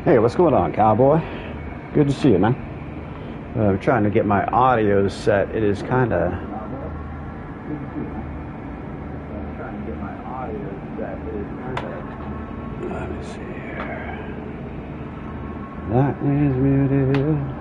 Hey, what's going on, cowboy? Good to see you, man. I'm trying to get my audio set. It is kind of... Let me see here. That is muted.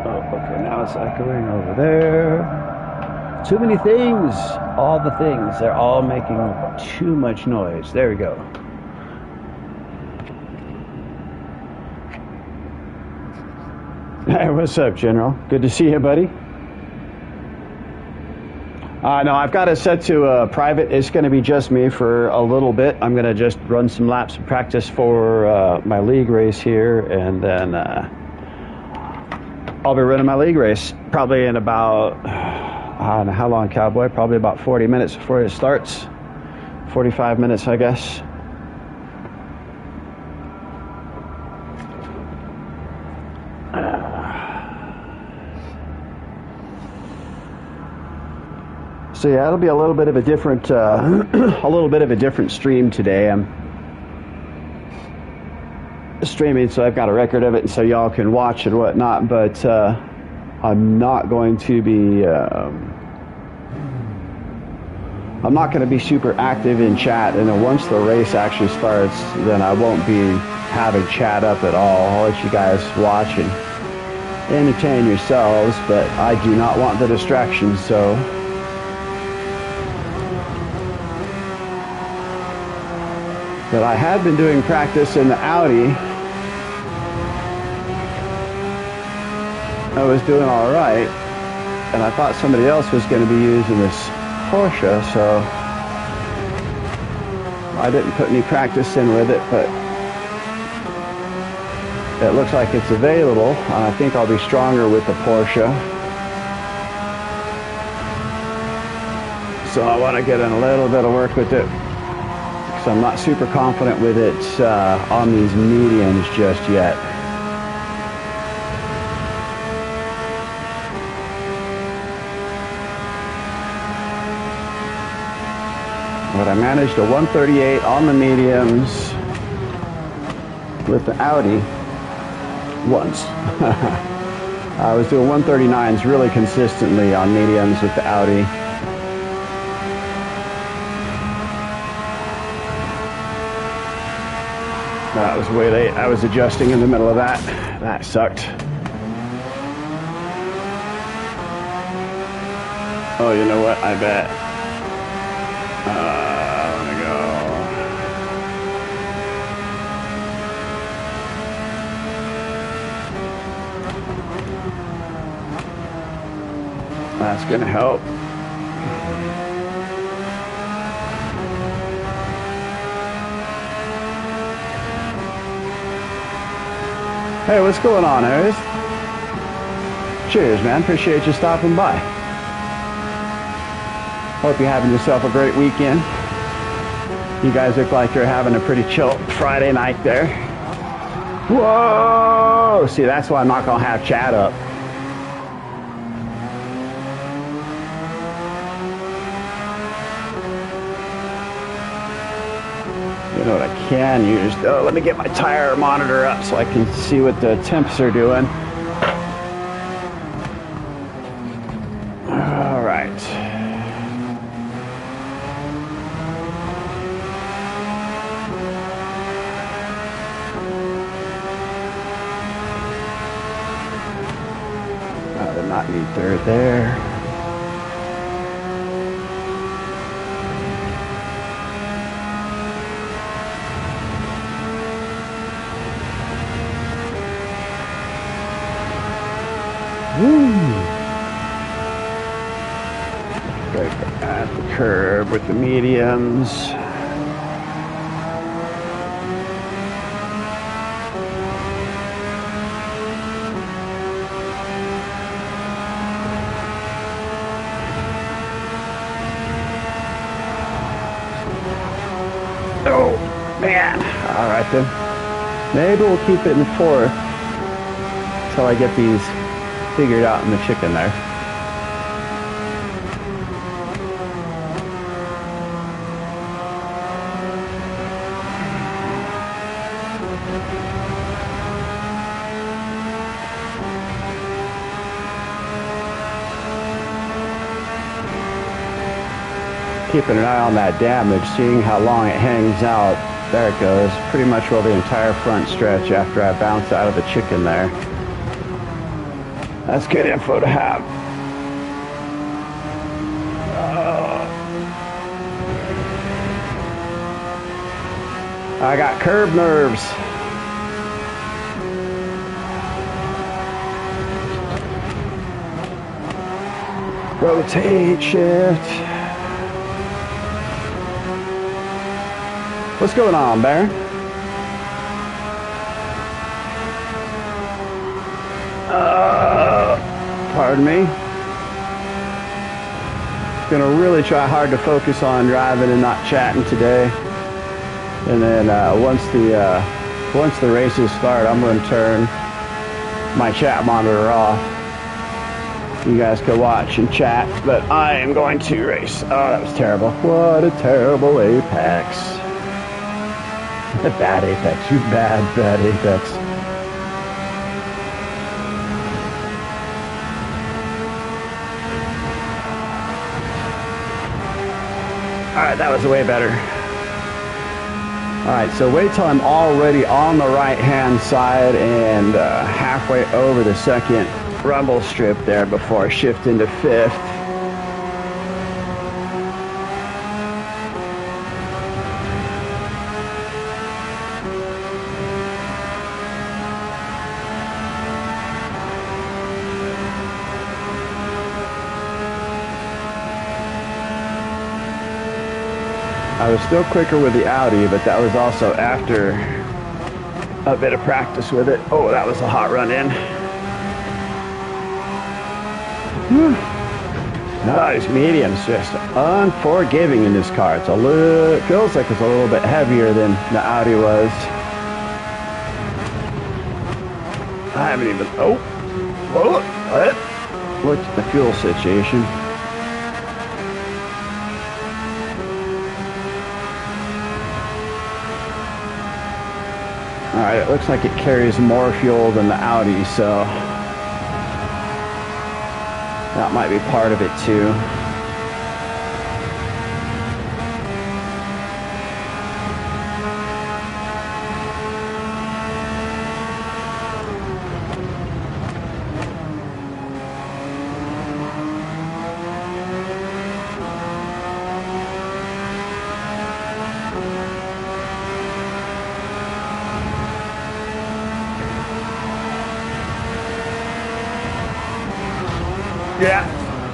Okay, now it's echoing over there. Too many things. All the things. They're all making too much noise. There we go. Hey, what's up, General? Good to see you, buddy. No, I've got it set to private. It's going to be just me for a little bit. I'm going to just run some laps of practice for my league race here, and then... I'll be running my league race probably in about, I don't know how long, cowboy? Probably about 40 minutes before it starts. 45 minutes, I guess. So yeah, it'll be a little bit of a different, stream today. I'm streaming, so I've got a record of it, and so y'all can watch and whatnot, but I'm not going to be super active in chat, and then once the race actually starts, then I won't be having chat up at all. I'll let you guys watch and entertain yourselves, but I do not want the distractions, so but I had been doing practice in the Audi. I was doing all right, and I thought somebody else was going to be using this Porsche, so I didn't put any practice in with it, but it looks like it's available, and I think I'll be stronger with the Porsche. So I want to get in a little bit of work with it, because I'm not super confident with it on these mediums just yet. But I managed a 138 on the mediums with the Audi once. I was doing 139s really consistently on mediums with the Audi. That was way late. I was adjusting in the middle of that. That sucked. Oh, you know what? I bet. That's gonna help. Hey, what's going on, Aries? Cheers, man. Appreciate you stopping by. Hope you're having yourself a great weekend. You guys look like you're having a pretty chill Friday night there. Whoa! See, that's why I'm not gonna have chat up. You know what I can use though? Let me get my tire monitor up so I can see what the temps are doing. All right. I did not need third there. At the curb with the mediums. Yeah. All right then. Maybe we'll keep it in fourth until I get these figured out in the chicken there. Keeping an eye on that damage, seeing how long it hangs out. There it goes, pretty much over the entire front stretch after I bounce out of the chicken there. That's good info to have. I got curb nerves. Rotate, shift. What's going on, Baron? Pardon me. Gonna really try hard to focus on driving and not chatting today. And then once the races start, I'm gonna turn my chat monitor off. You guys can watch and chat, but I am going to race. Oh, that was terrible. What a terrible apex. Bad apex, you bad apex. Alright, that was way better. Alright, so wait till I'm already on the right hand side and halfway over the second rumble strip there before I shift into fifth. I was still quicker with the Audi, but that was also after a bit of practice with it. Oh, that was a hot run in. Nice medium's just unforgiving in this car. It's it feels like it's a little bit heavier than the Audi was. I haven't even, what? Look at the fuel situation. Alright, it looks like it carries more fuel than the Audi, so that might be part of it too.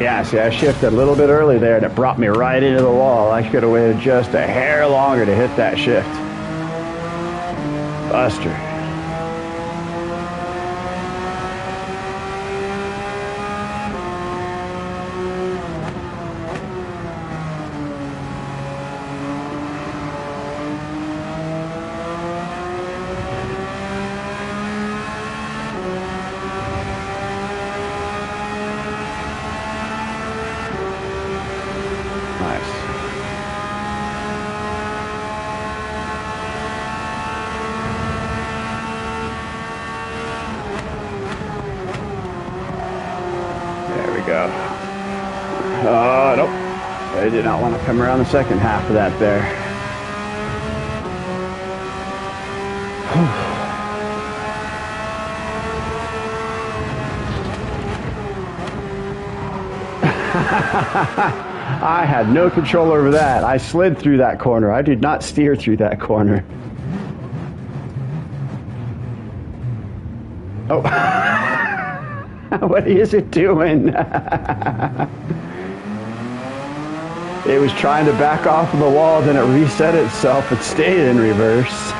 Yeah, see, I shifted a little bit early there and it brought me right into the wall. I could have waited just a hair longer to hit that shift. Buster. Nope. I did not want to come around the second half of that there. I had no control over that. I slid through that corner. I did not steer through that corner. Oh. What is it doing? It was trying to back off of the wall, then it reset itself and stayed in reverse.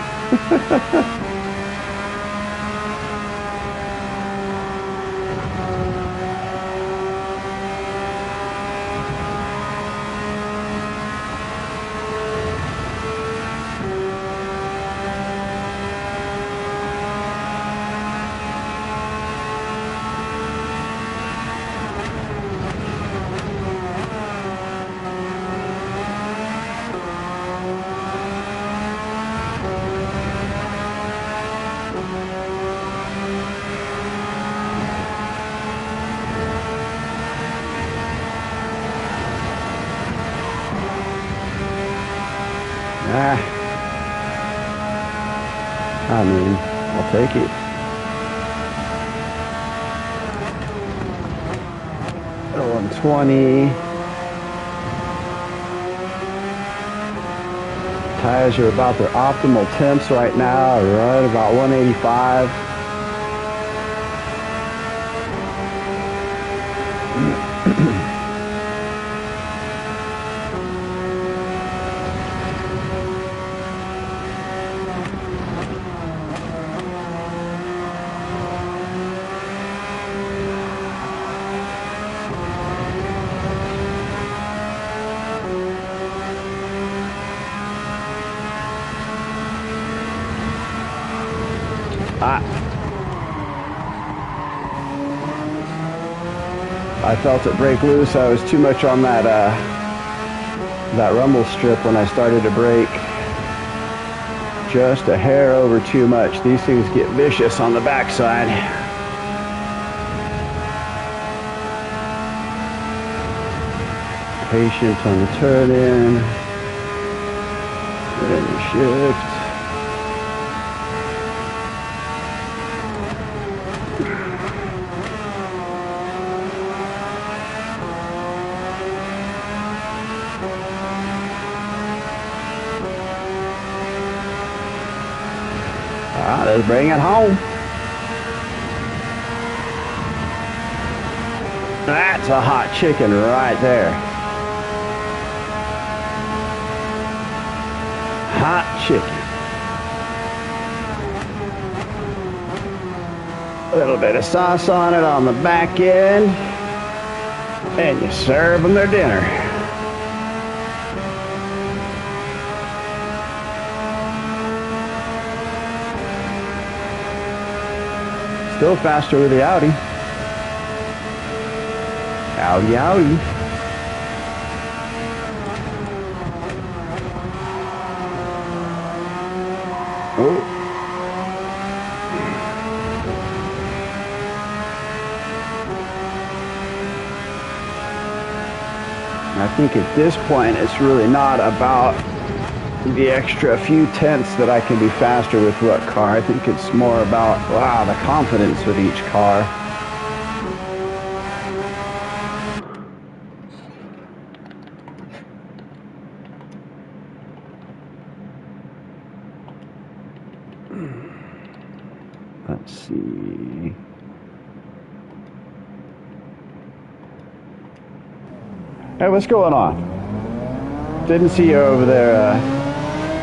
I mean, I'll take it. Oh, 120. Tires are about their optimal temps right now, right about 185. I felt it break loose. I was too much on that that rumble strip when I started to brake. Just a hair over too much. These things get vicious on the backside. Patient on the turn in. Then the shift. Let's bring it home. That's a hot chicken right there. Hot chicken. A little bit of sauce on it on the back end. And you serve them their dinner. Still faster with the Audi. Audi, Audi. Oh. I think at this point it's really not about the extra few tenths that I can be faster with what car. I think it's more about, wow, the confidence with each car. Let's see. Hey, what's going on? Didn't see you over there,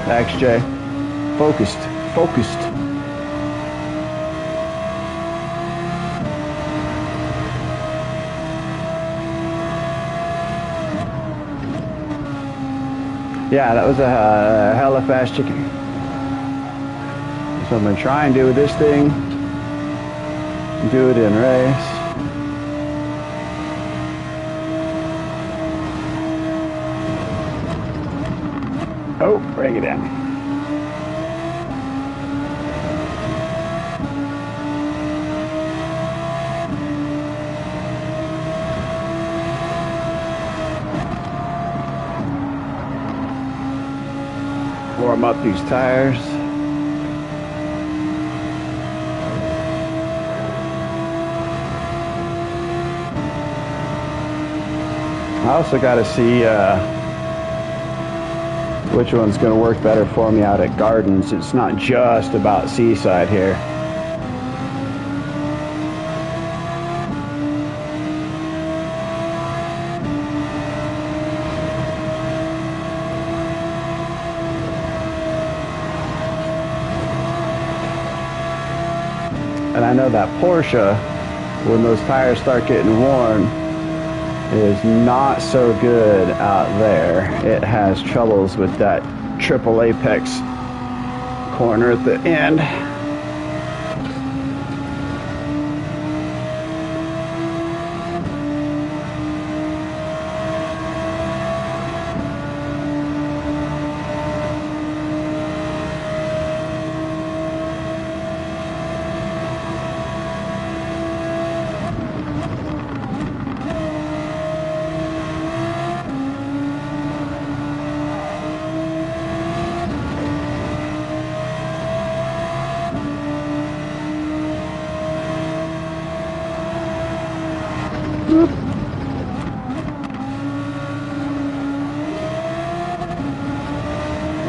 XJ. Focused. Yeah, that was a hella fast chicken. So I'm gonna try and do with this thing. Do it in race. Oh, bring it in. Warm up these tires. I also got to see which one's going to work better for me out at Gardens. It's not just about Seaside here. And I know that Porsche, when those tires start getting worn, is not so good out there. It has troubles with that triple apex corner at the end. Whoop.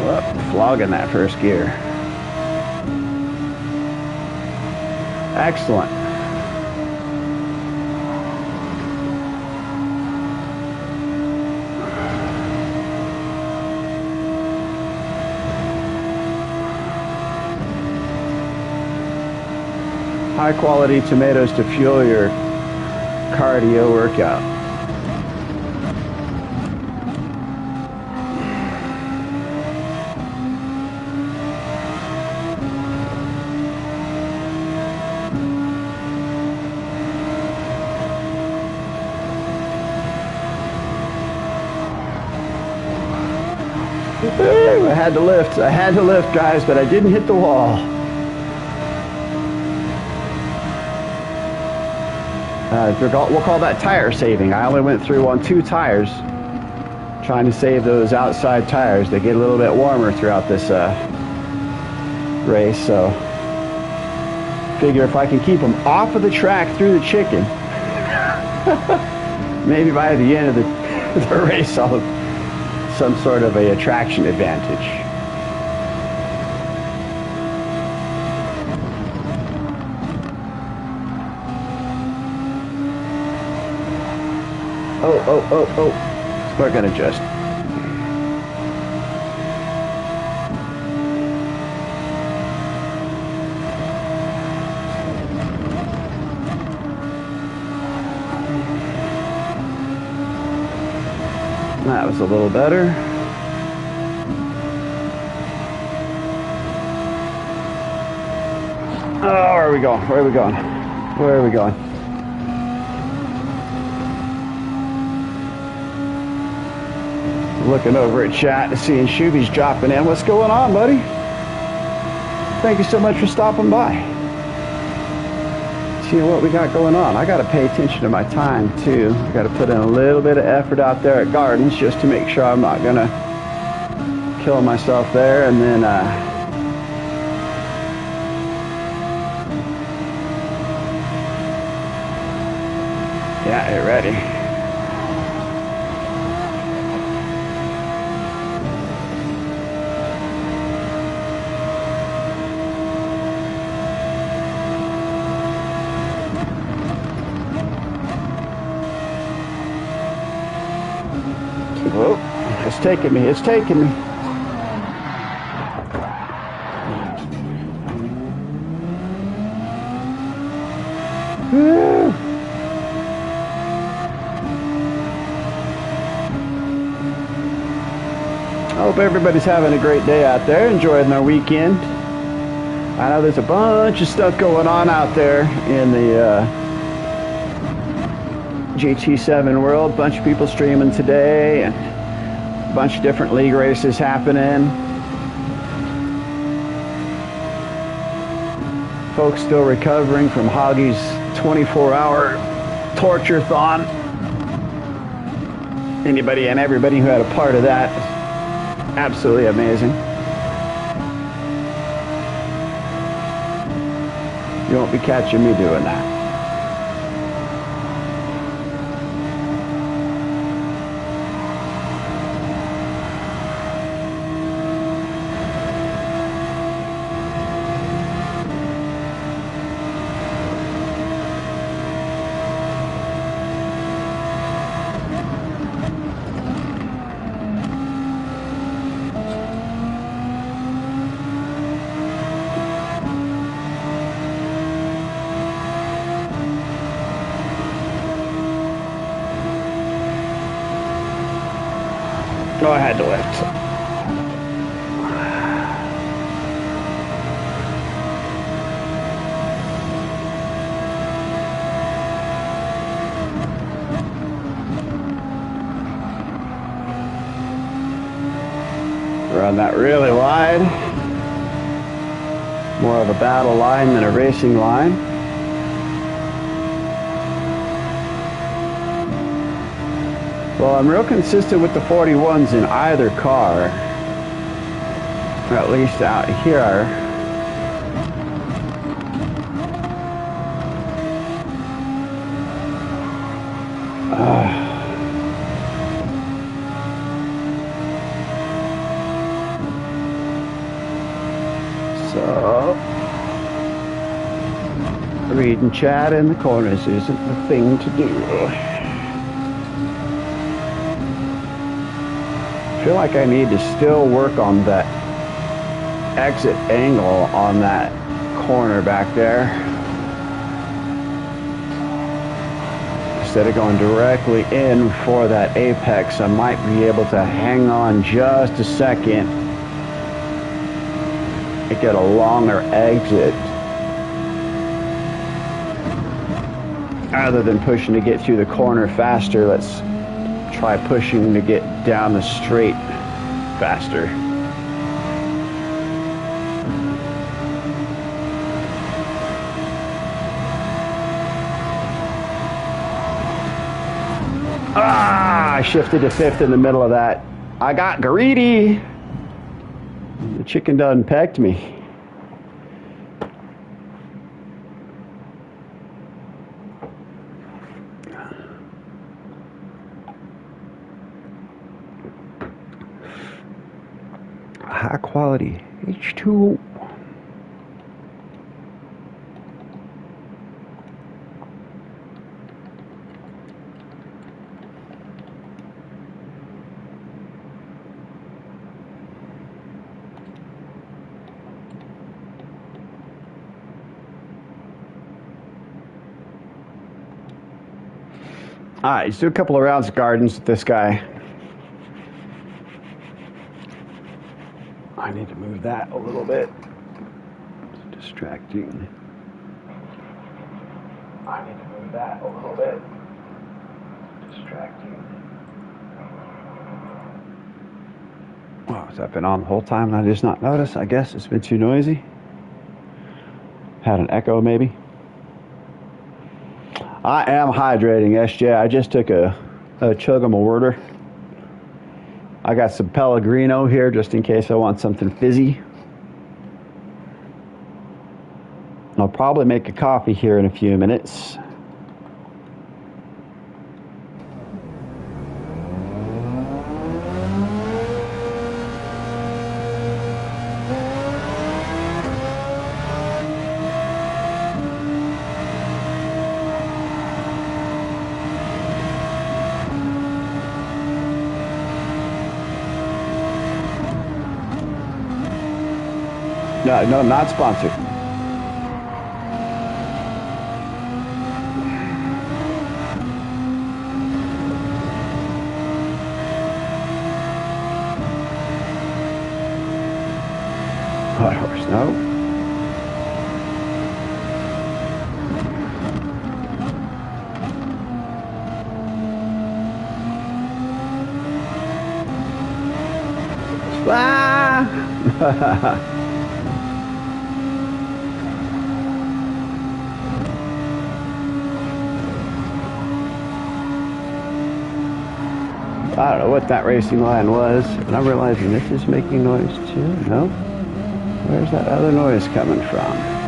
Whoop. Flogging that first gear. Excellent. High quality tomatoes to fuel your cardio workout. I had to lift, guys, but I didn't hit the wall. We'll call that tire saving. I only went through on 2 tires, trying to save those outside tires. They get a little bit warmer throughout this race, so figure if I can keep them off of the track through the chicken, maybe by the end of the race I'll have some sort of a traction advantage. Oh. We're gonna adjust. That was a little better. Oh, where are we going? Where are we going? Where are we going? Looking over at chat and seeing Shuby's dropping in. What's going on, buddy? Thank you so much for stopping by. See what we got going on. I got to pay attention to my time too. I got to put in a little bit of effort out there at Gardens just to make sure I'm not gonna kill myself there, and then yeah, get ready. Oh, it's taking me, it's taking me. Woo. I hope everybody's having a great day out there, enjoying their weekend. I know there's a bunch of stuff going on out there in the GT7 world. Bunch of people streaming today, and a bunch of different league races happening. Folks still recovering from Hoggy's 24-hour torture-thon. Anybody and everybody who had a part of that, absolutely amazing. You won't be catching me doing that. Oh, I had to lift. Run that really wide. More of a battle line than a racing line. Well, I'm real consistent with the 41s in either car, or at least out here. So, reading chat in the corners isn't the thing to do. I feel like I need to still work on that exit angle on that corner back there. Instead of going directly in for that apex, I might be able to hang on just a second and get a longer exit rather than pushing to get through the corner faster. Let's try pushing to get down the straight faster. I shifted to fifth in the middle of that. I got greedy. The chicken done pecked me. High quality H2O. All right, let's do a couple of rounds of gardens with this guy. I need to move that a little bit. It's distracting. I need to move that a little bit. Distracting. Wow, has that been on the whole time and I just not noticed? I guess it's been too noisy. Had an echo maybe. I am hydrating, SJ. I just took a chug of my water. I got some Pellegrino here just in case I want something fizzy. I'll probably make a coffee here in a few minutes. No, not sponsored. Hot horse, no. Ah! I don't know what that racing line was, but I'm realizing this is making noise too. No? Where's that other noise coming from?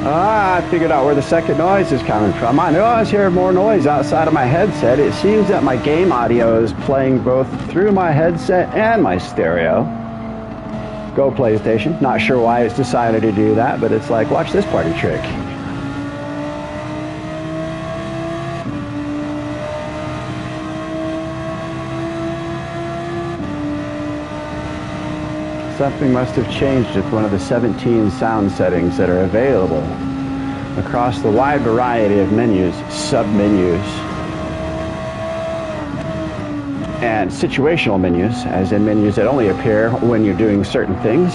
I figured out where the second noise is coming from. I knew I was hearing more noise outside of my headset. It seems that my game audio is playing both through my headset and my stereo. Go PlayStation. Not sure why it's decided to do that, but it's like, watch this party trick. Something must have changed with one of the 17 sound settings that are available across the wide variety of menus, sub-menus, and situational menus, as in menus that only appear when you're doing certain things.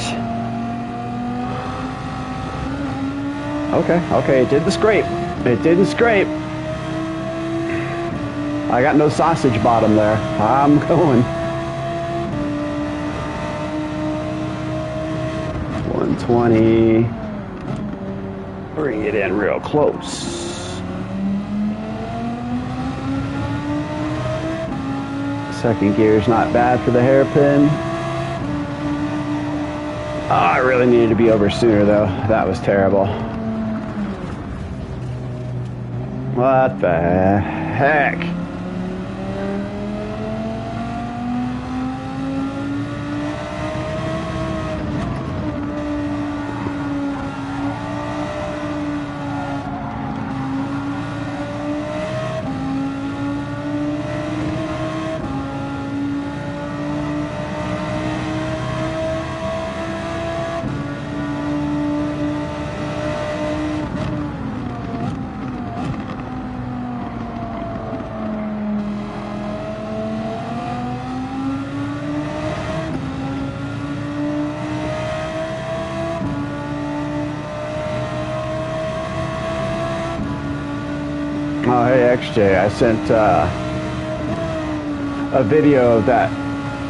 Okay, it did the scrape. It didn't scrape. I got no sausage bottom there. I'm going. 120. Bring it in real close. Second gear's not bad for the hairpin. Oh, I really needed to be over sooner, though. That was terrible. What the heck? Oh, hey, XJ, I sent a video of that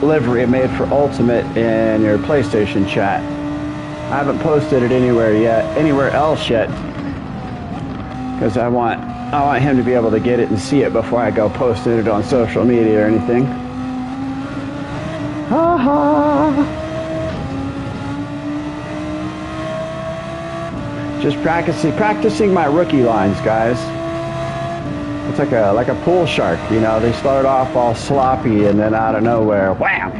livery I made for Ultimate in your PlayStation chat. I haven't posted it anywhere else yet, because I want him to be able to get it and see it before I go posting it on social media or anything. Ha ha! Just practicing my rookie lines, guys. It's like a pool shark, you know. They start off all sloppy, and then out of nowhere, wham!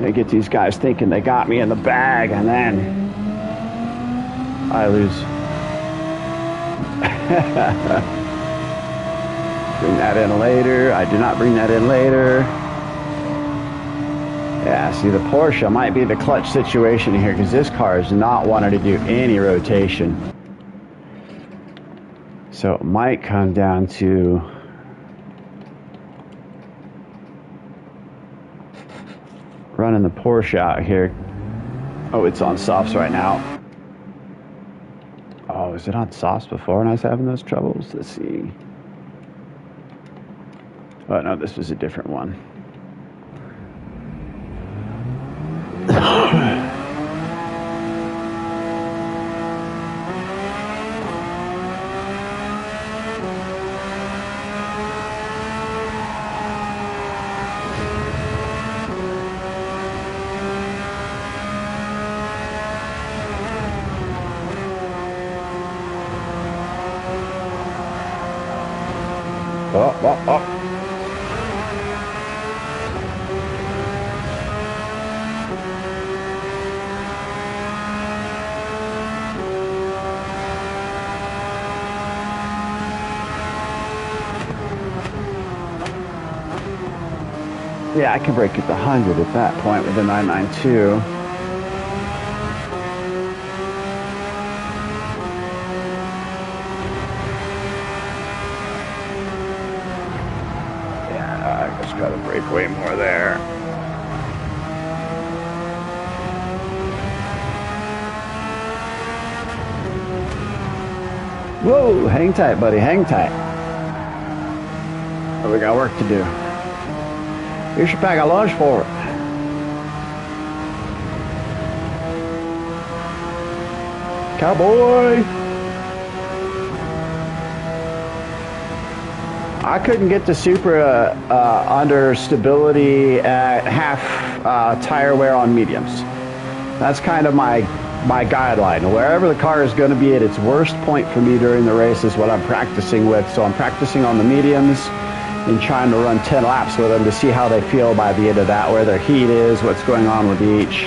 They get these guys thinking they got me in the bag, and then I lose. Bring that in later. I do not bring that in later. Yeah, see, the Porsche might be the clutch situation here, because this car is not wanting to do any rotation. So it might come down to running the Porsche out here. Oh, it's on softs right now. Oh, was it on softs before and I was having those troubles? Let's see. Oh, no, this was a different one. Oh. Yeah, I can break it to 100 at that point with the 992. Gotta break way more there. Whoa, hang tight, buddy, hang tight. Oh, we got work to do. Here's your pack of lunch for it. Cowboy! I couldn't get the Supra under stability at half tire wear on mediums. That's kind of my guideline. Wherever the car is going to be at its worst point for me during the race is what I'm practicing with. So I'm practicing on the mediums and trying to run 10 laps with them to see how they feel by the end of that, where their heat is, what's going on with each.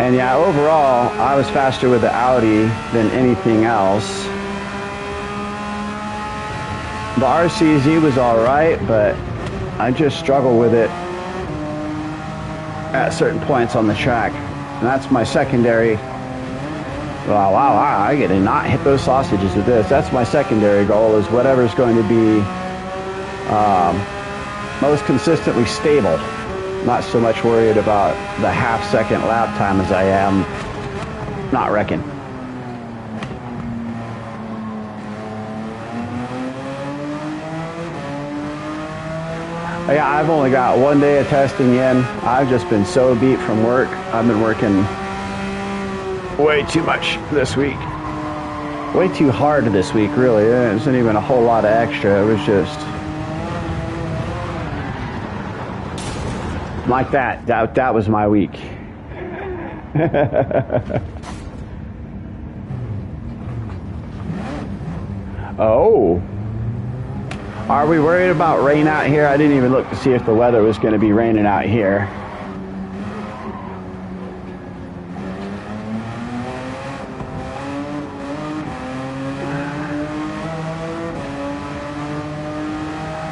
And yeah, overall, I was faster with the Audi than anything else. The RCZ was all right, but I just struggle with it at certain points on the track. And that's my secondary. Wow, I get to not hit those sausages with this. That's my secondary goal, is whatever's going to be most consistently stable. Not so much worried about the half-second lap time as I am not wrecking. Yeah, I've only got 1 day of testing in. I've just been so beat from work. I've been working way too much this week. Way too hard this week, really. It wasn't even a whole lot of extra. It was just like that. That was my week. Oh. Are we worried about rain out here? I didn't even look to see if the weather was going to be raining out here.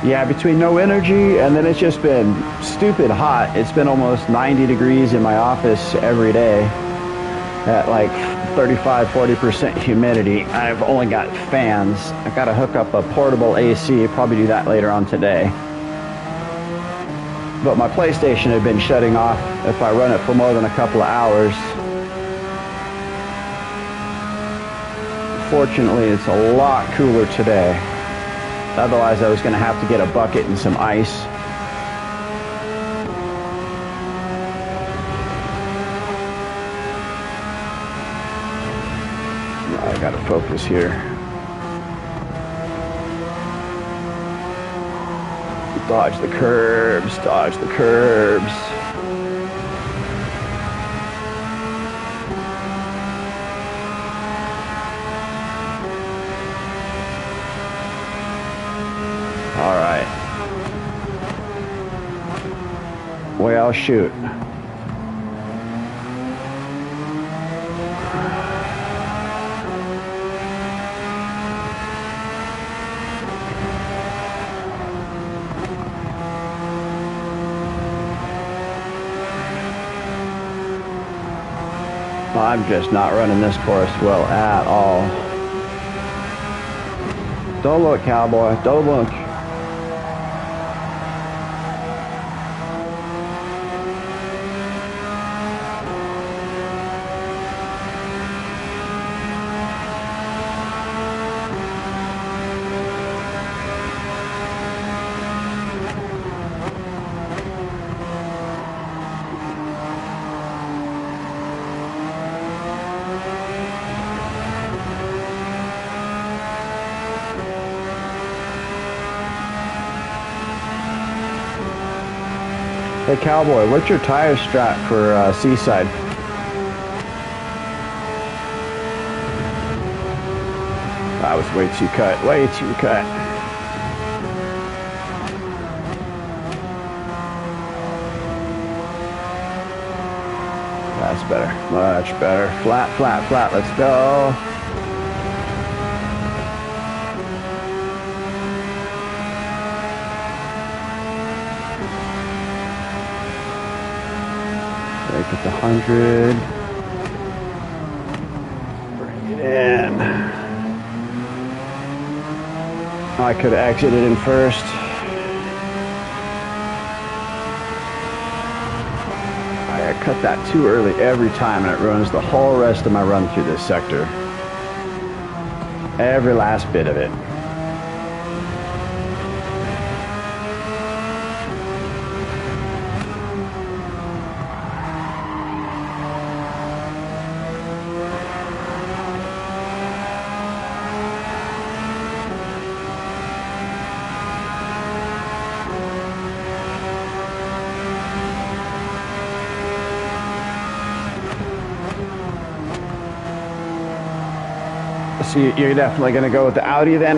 Yeah, between no energy and then it's just been stupid hot. It's been almost 90 degrees in my office every day at like 35–40% humidity. I've only got fans. I've got to hook up a portable AC, probably do that later on today. But my PlayStation had been shutting off if I run it for more than a couple of hours. Fortunately, it's a lot cooler today. Otherwise, I was going to have to get a bucket and some ice. I got to focus here. Dodge the curbs, dodge the curbs. All right. Well, shoot. I'm just not running this course well at all. Don't look, cowboy. Don't look. Hey, cowboy, what's your tire strap for Seaside? That was way too cut, way too cut. That's better, much better. Flat, flat, flat, let's go. Make it to 100. Bring it in. I could have exited in first. I cut that too early every time and it ruins the whole rest of my run through this sector. Every last bit of it. So you're definitely going to go with the Audi then?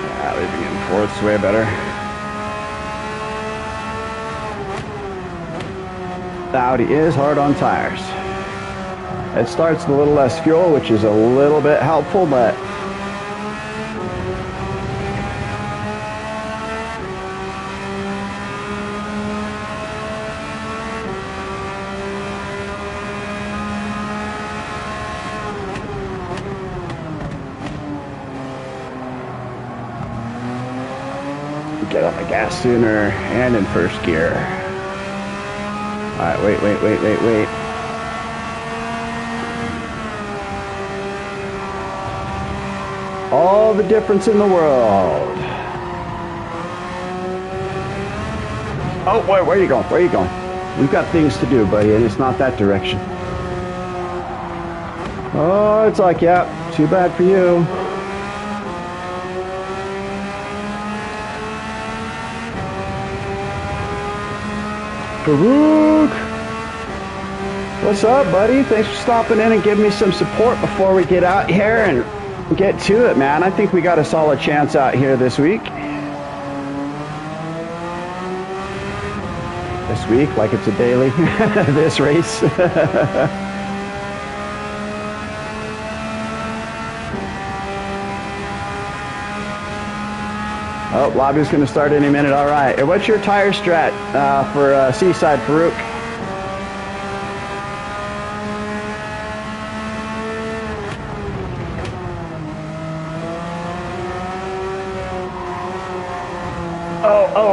Yeah, leaving in fourth's way better. The Audi is hard on tires. It starts with a little less fuel, which is a little bit helpful, but get on the gas sooner and in first gear. All right, wait. All the difference in the world. Oh, where are you going? Where are you going? We've got things to do, buddy, and it's not that direction. Oh, it's like, yeah, too bad for you. Farouk! What's up, buddy? Thanks for stopping in and giving me some support before we get out here and get to it, man. I think we got a solid chance out here this week. This week, like it's a daily, this race. Oh, lobby's going to start any minute. All right. What's your tire strat for Seaside, Farouk?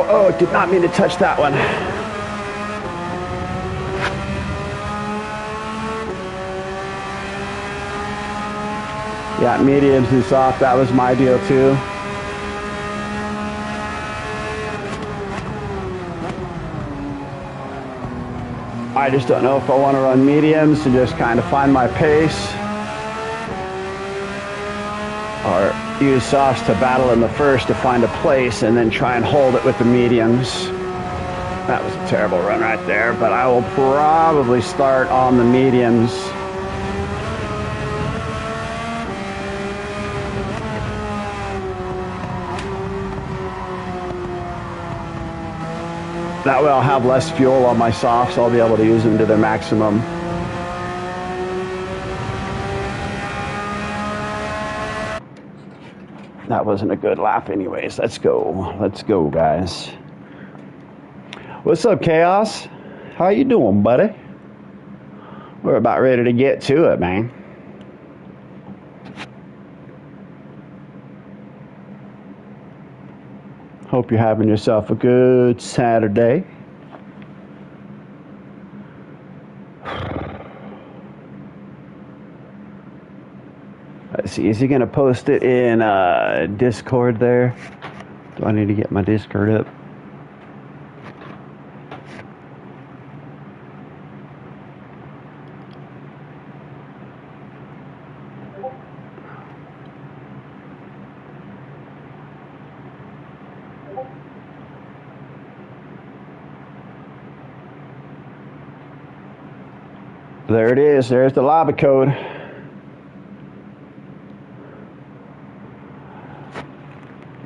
Oh, did not mean to touch that one. Yeah, mediums and soft, that was my deal too. I just don't know if I want to run mediums to just kind of find my pace, or use softs to battle in the first to find a place and then try and hold it with the mediums. That was a terrible run right there, but I will probably start on the mediums. That way I'll have less fuel on my softs. I'll be able to use them to their maximum. That wasn't a good lap anyways. Let's go. Let's go, guys. What's up, Chaos? How you doing, buddy? We're about ready to get to it, man. Hope you're having yourself a good Saturday. Let's see, is he going to post it in Discord there? Do I need to get my Discord up? There it is. There's the lobby code.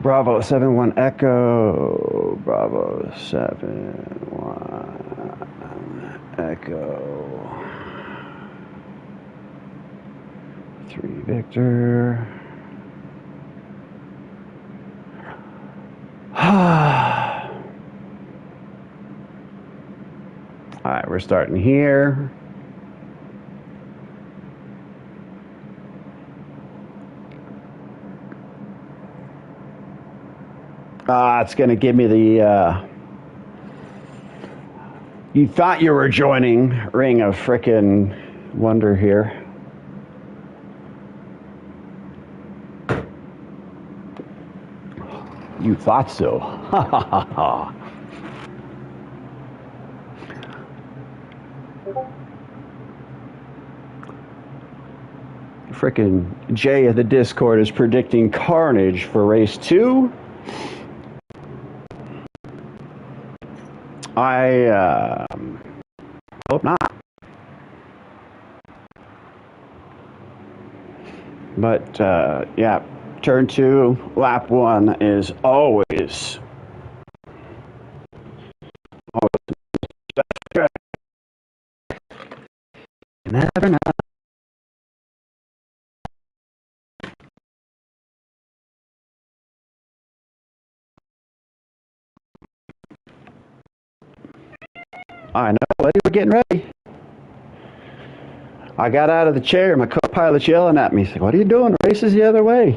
Bravo 71 Echo. Bravo 71 Echo. 3 Victor. All right, we're starting here. It's going to give me the, you thought you were joining Ring of Frickin' Wonder here. You thought so. Ha ha ha ha. Frickin' Jay of the Discord is predicting carnage for race 2. I hope not. But, yeah, turn 2, lap 1 is always never know. I know, buddy, we're getting ready. I got out of the chair, my co-pilot's yelling at me. He's like, what are you doing? The race is the other way.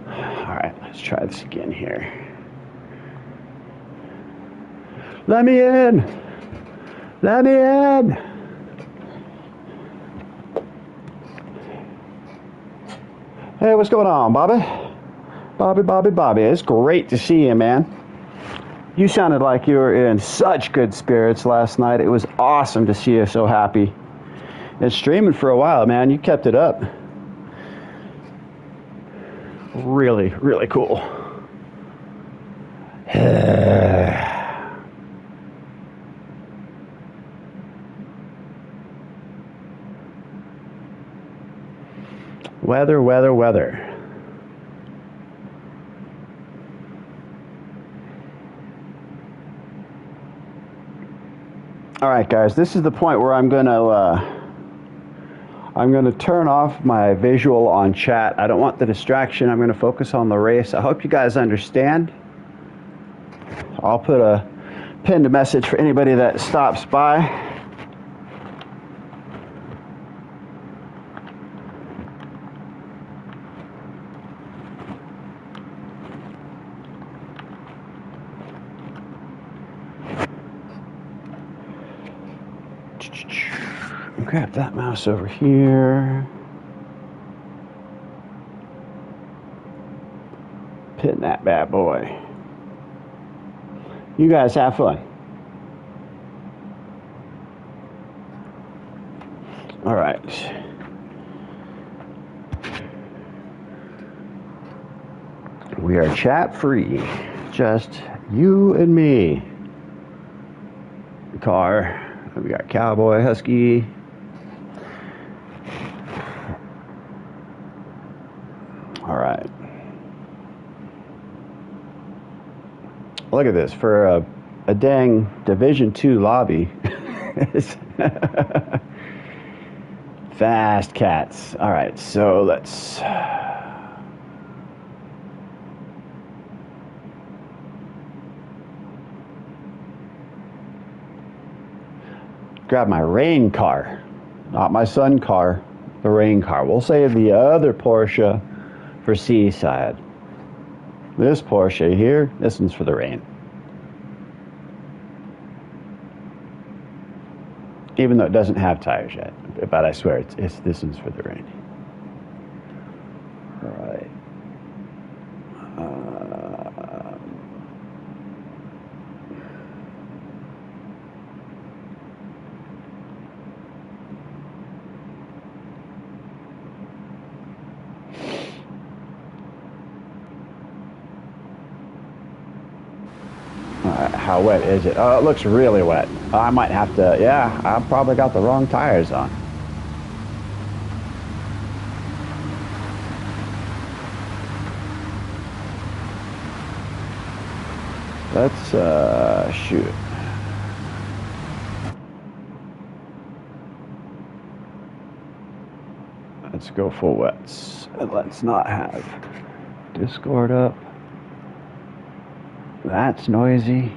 All right, let's try this again here. Let me in. Let me in. Hey, what's going on, Bobby? Bobby. It's great to see you, man. You sounded like you were in such good spirits last night. It was awesome to see you so happy. And streaming for a while, man. You kept it up. Really, really cool. Weather, weather, weather. All right, guys, this is the point where I'm gonna turn off my visual on chat. I don't want the distraction. I'm gonna focus on the race. I hope you guys understand. I'll put a pinned message for anybody that stops by. Grab that mouse over here. Pin that bad boy. You guys have fun. All right. We are chat free. Just you and me. Car. We got Cowboy, Husky. All right. Look at this. For a dang Division II lobby. Fast cats. All right, so let's... grab my rain car. Not my sun car, the rain car. We'll save the other Porsche for Seaside. This Porsche here, this one's for the rain. Even though it doesn't have tires yet, but I swear it's this one's for the rain. All right. How wet is it? Oh, it looks really wet. I might have to, yeah, I probably got the wrong tires on. Let's shoot. Let's go full wets. And let's not have Discord up. That's noisy.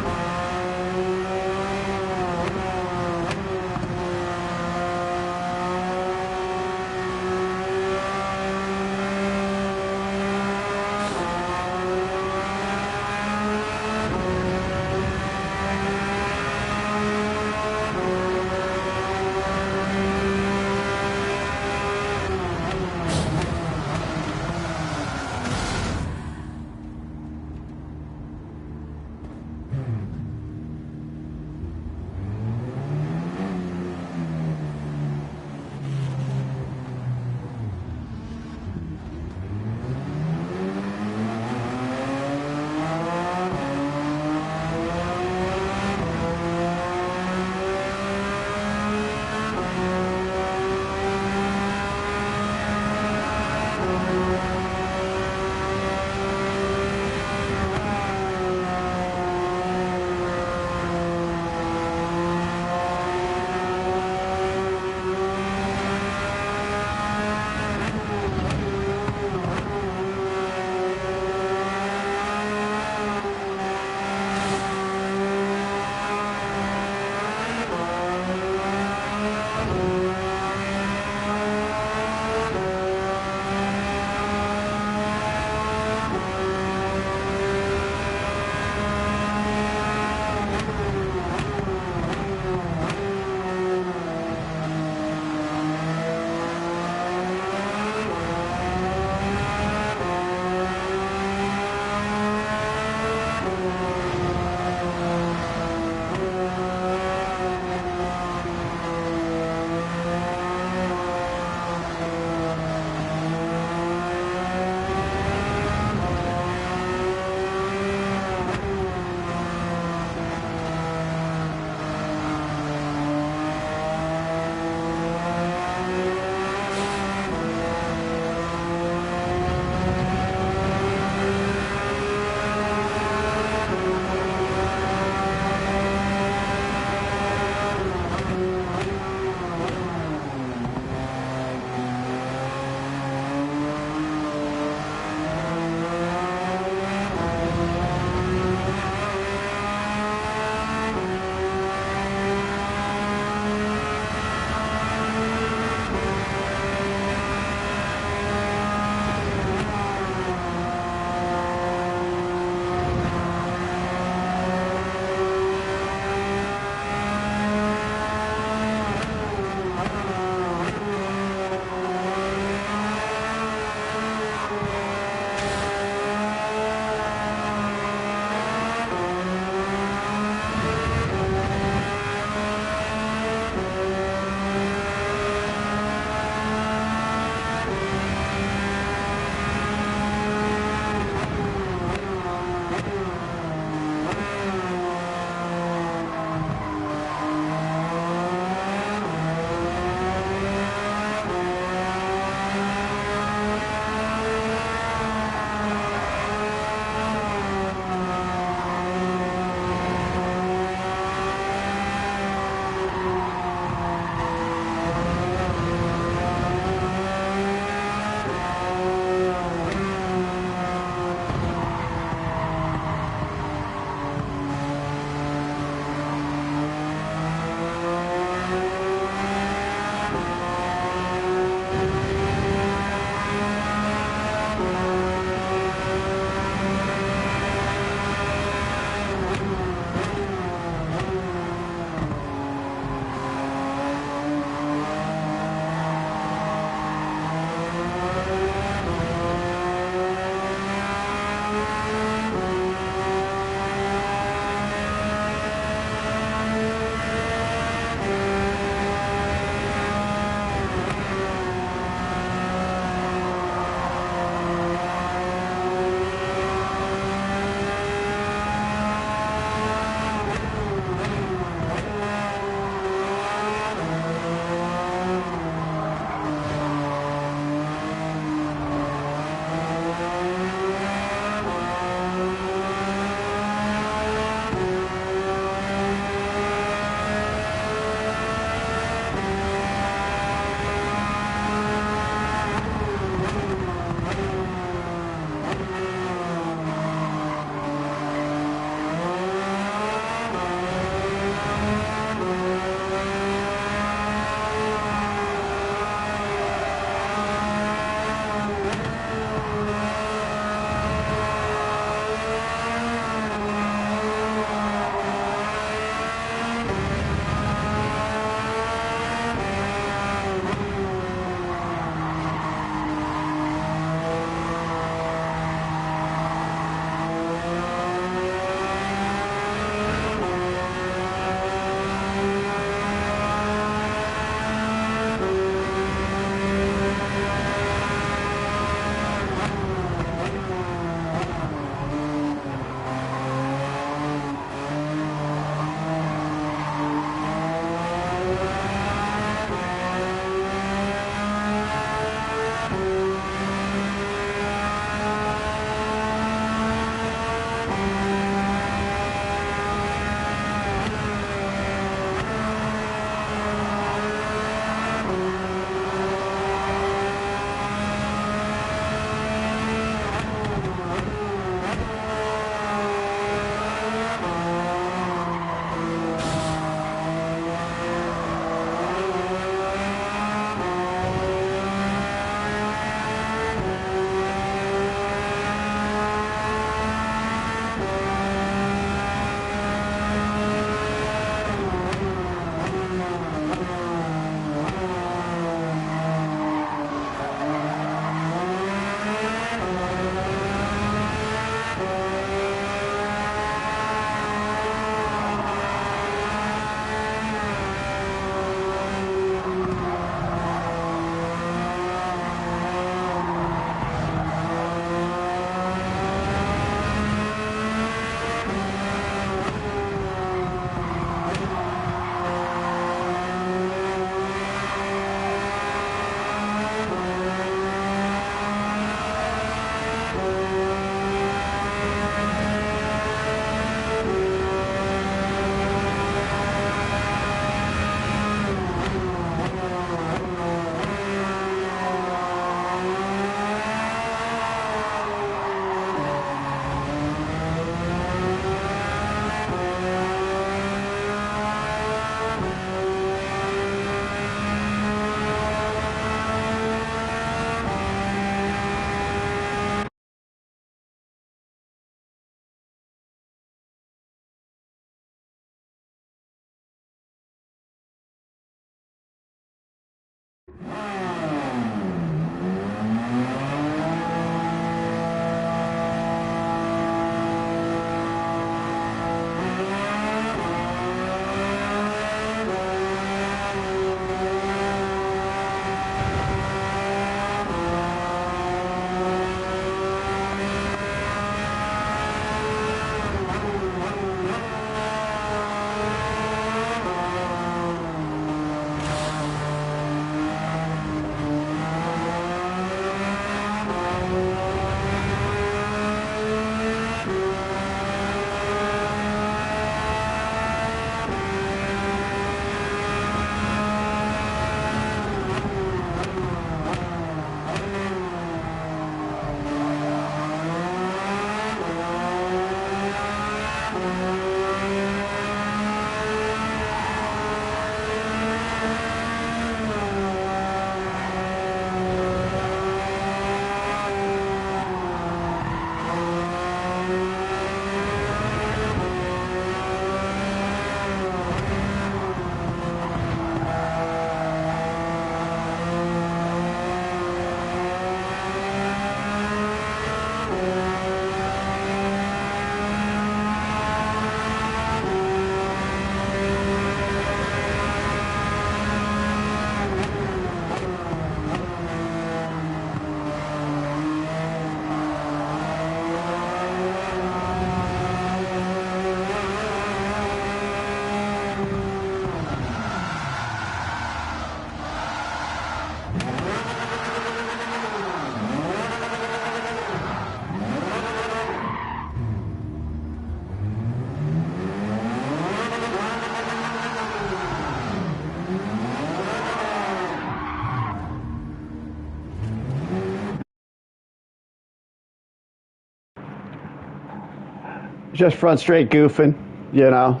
Just front straight goofing, you know.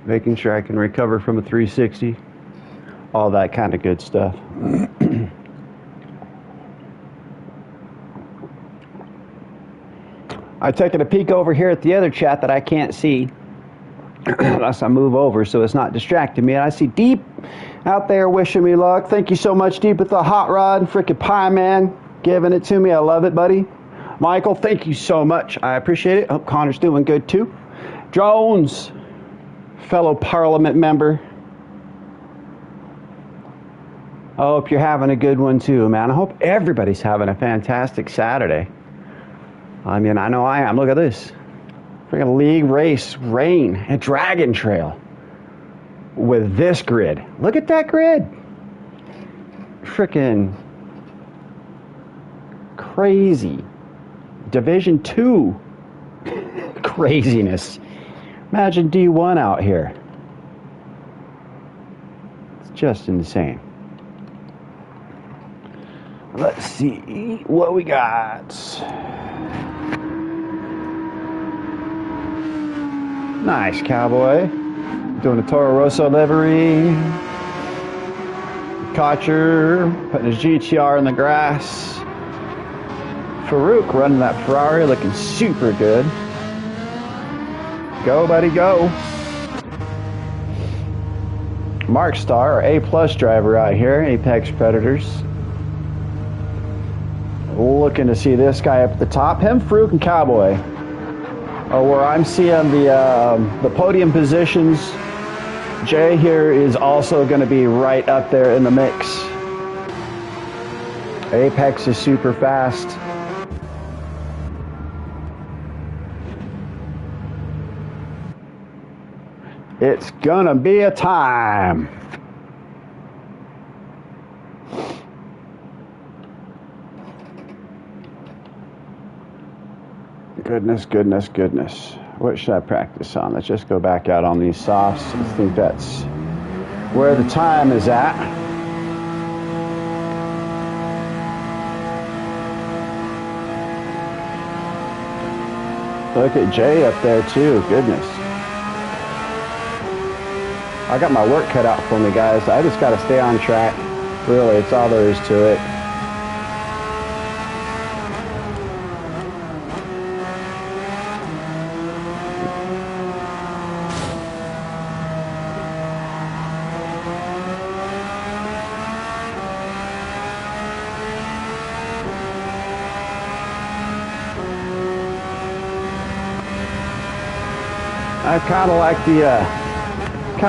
Making sure I can recover from a 360. All that kind of good stuff. I'm taking a peek over here at the other chat that I can't see unless I move over so it's not distracting me. And I see Deep out there wishing me luck. Thank you so much, Deep, with the hot rod. Frickin' Pie Man giving it to me. I love it, buddy. Michael, thank you so much. I appreciate it. Hope Connor's doing good too. Jones, fellow Parliament member. I hope you're having a good one too, man. I hope everybody's having a fantastic Saturday. I mean, I know I am. Look at this. Freaking league race, rain, and Dragon Trail with this grid. Look at that grid. Freaking crazy. Division 2 craziness. Imagine D1 out here. It's just insane. Let's see what we got. Nice, cowboy. Doing a Toro Rosso livery. Kotcher putting his GTR in the grass. Farouk running that Ferrari looking super good. Go, buddy, go. Mark Starr, our A+ driver out here, Apex Predators. Looking to see this guy up at the top. Him, Farouk, and Cowboy. Where I'm seeing the podium positions, Jay here is also going to be right up there in the mix. Apex is super fast. It's gonna be a time. Goodness, goodness, goodness. What should I practice on? Let's just go back out on these softs. I think that's where the time is at. Look at Jay up there too, goodness. I got my work cut out for me, guys. I just gotta stay on track. Really, it's all there is to it. I kind of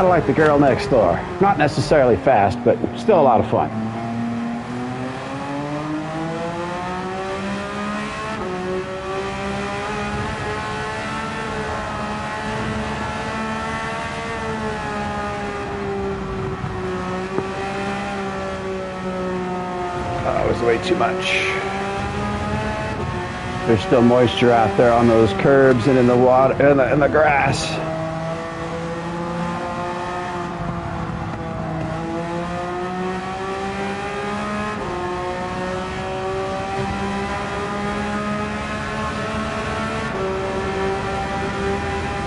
like the girl next door. Not necessarily fast, but still a lot of fun. Oh, it was way too much. There's still moisture out there on those curbs and in the water and in the grass.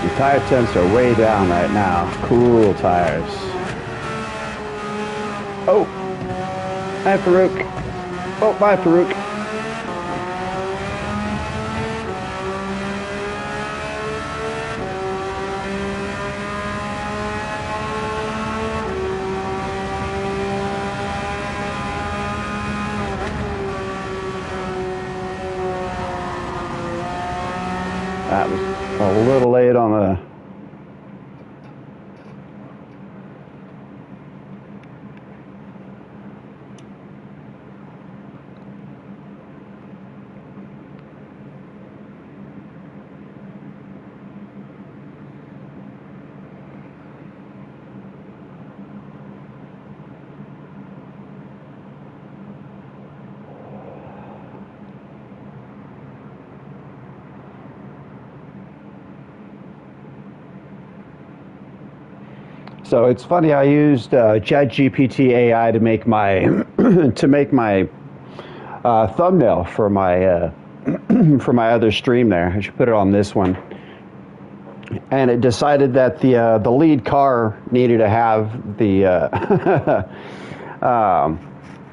The tire temps are way down right now. Cool tires. Oh, hi Farouk. Oh, bye Farouk. That was a little late on the... So it's funny, I used ChatGPT AI to make my thumbnail for my for my other stream there. I should put it on this one. And it decided that the lead car needed to have the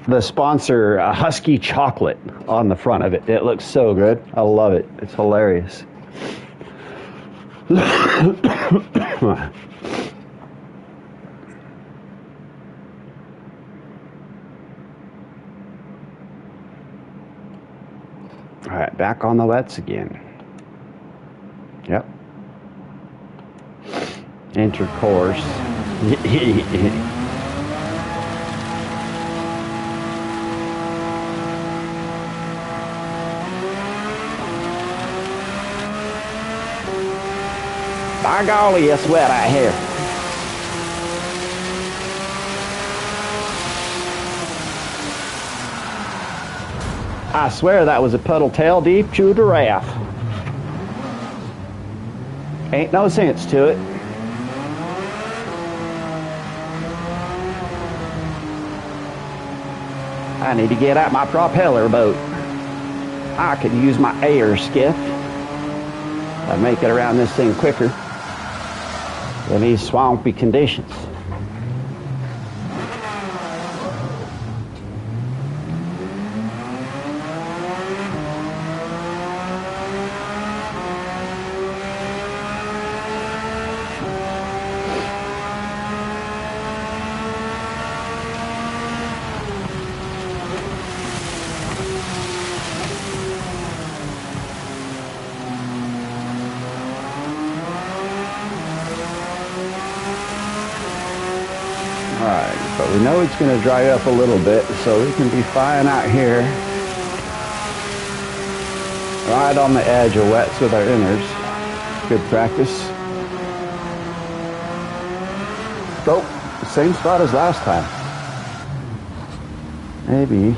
the sponsor Huski chocolate on the front of it. It looks so good. I love it. It's hilarious. All right, back on the lets again. Yep. Enter course. By golly, it's wet out here. I swear that was a puddle tail deep to the giraffe. Ain't no sense to it. I need to get out my propeller boat. I could use my air skiff. I'd make it around this thing quicker in these swampy conditions. Alright, but we know it's going to dry up a little bit, so we can be fine out here. Right on the edge of wets with our inners. Good practice. Oh, same spot as last time. Maybe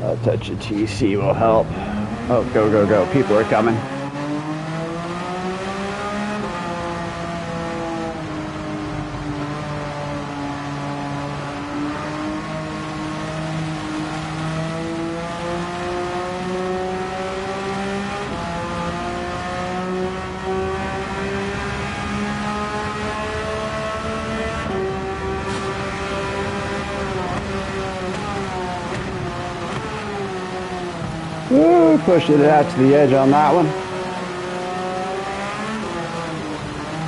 a touch of TC will help. Oh, go, go, go. People are coming. Woo, pushing it out to the edge on that one.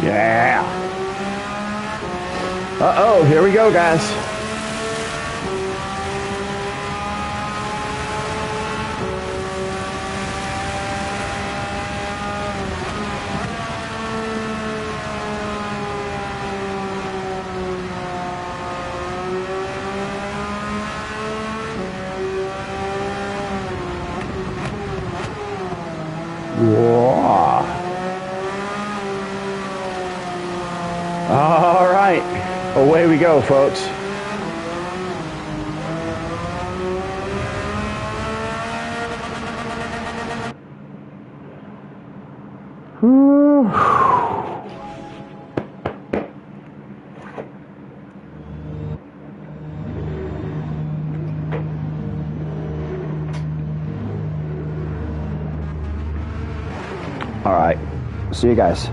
Yeah. Uh-oh, here we go, guys. Whoa. All right, away we go, folks. Whew. All right, see you guys.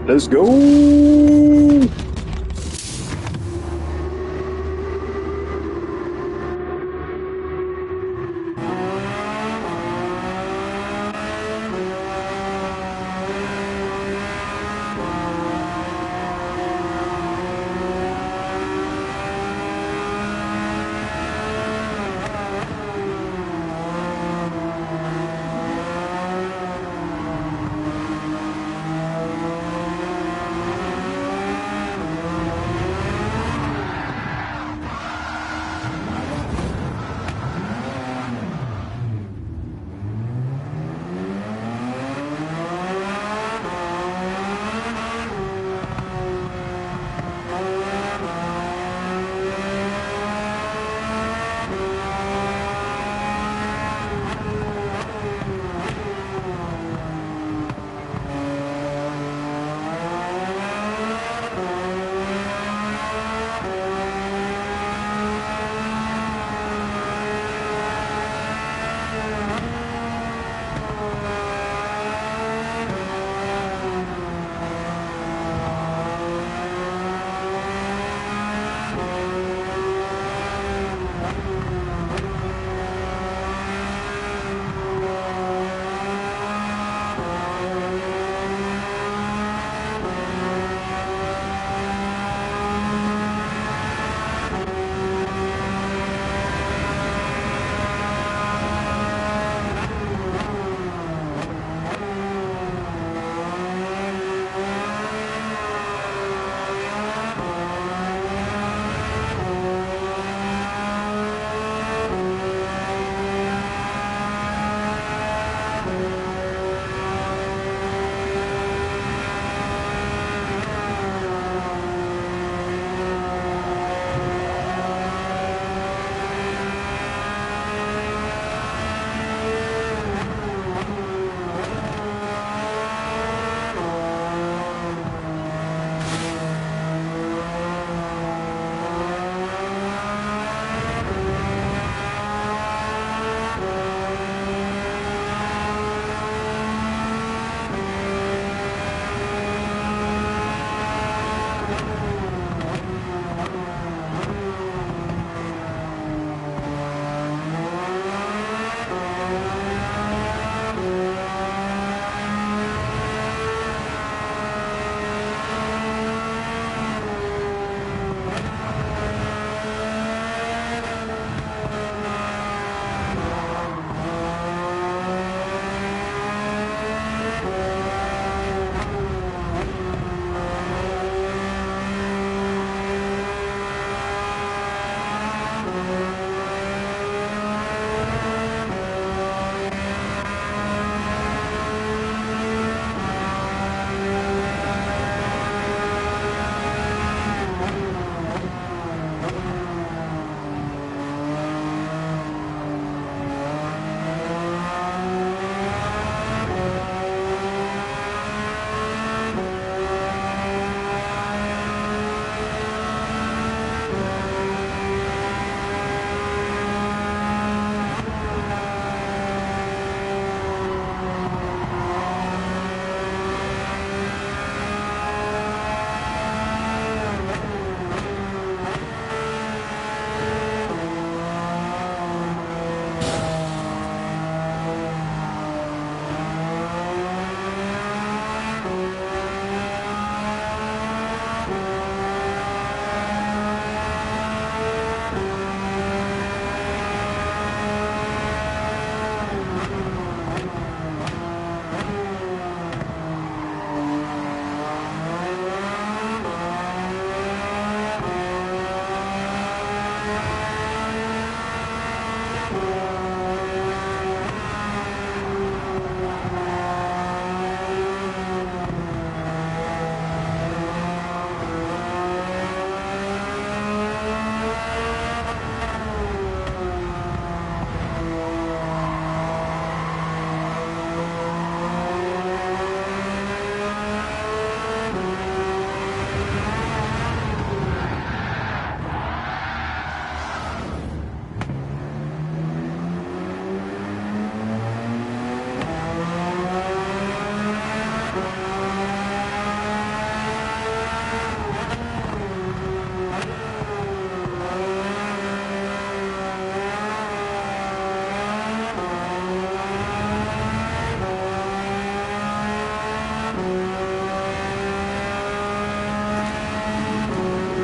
Let's go.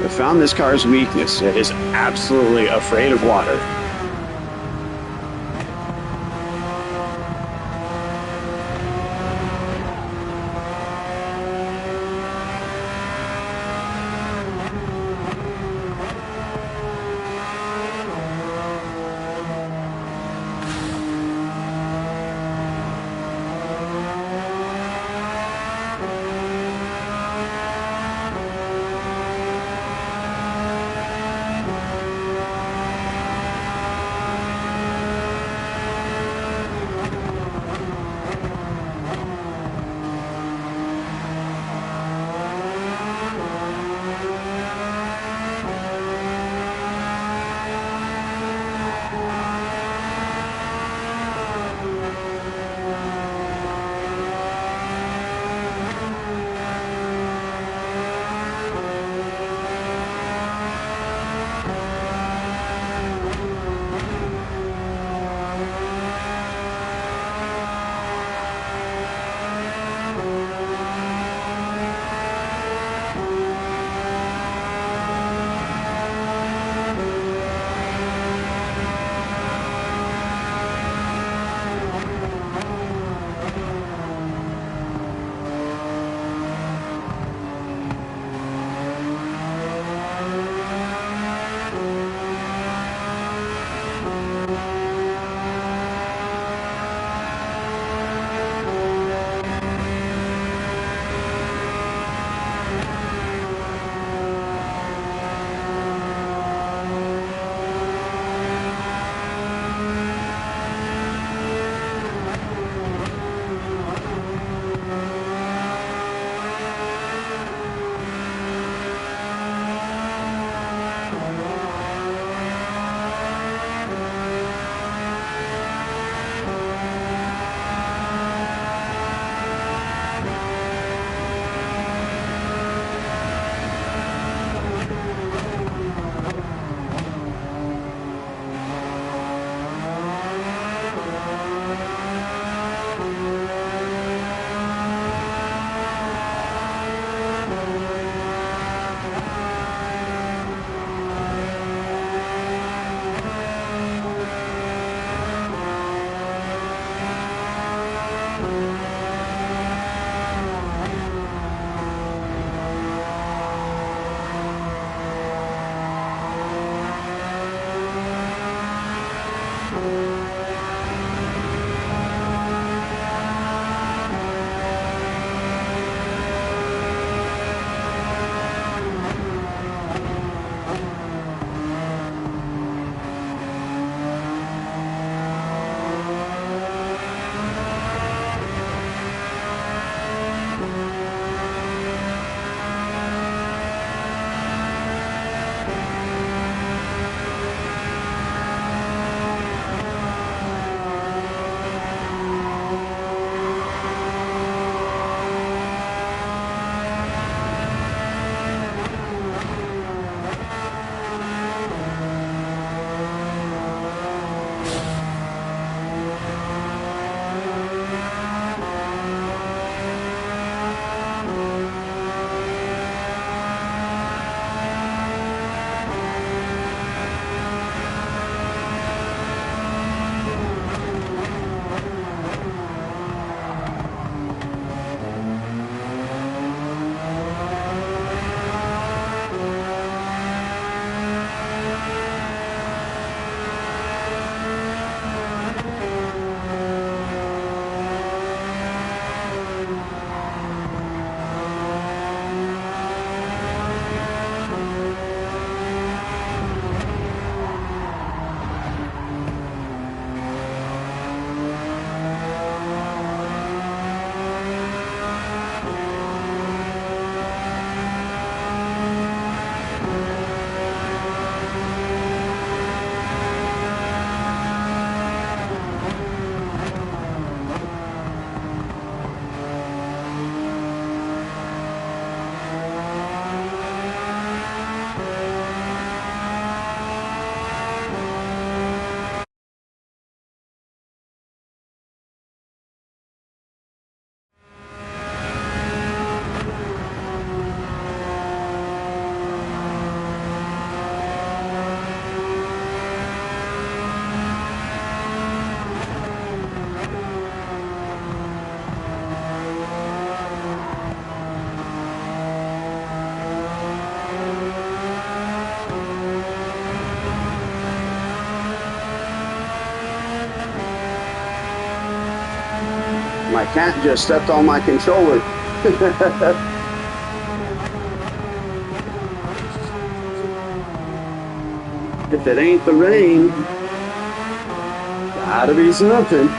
I found this car's weakness. It is absolutely afraid of water. My cat just stepped on my controller. If it ain't the rain, gotta be something.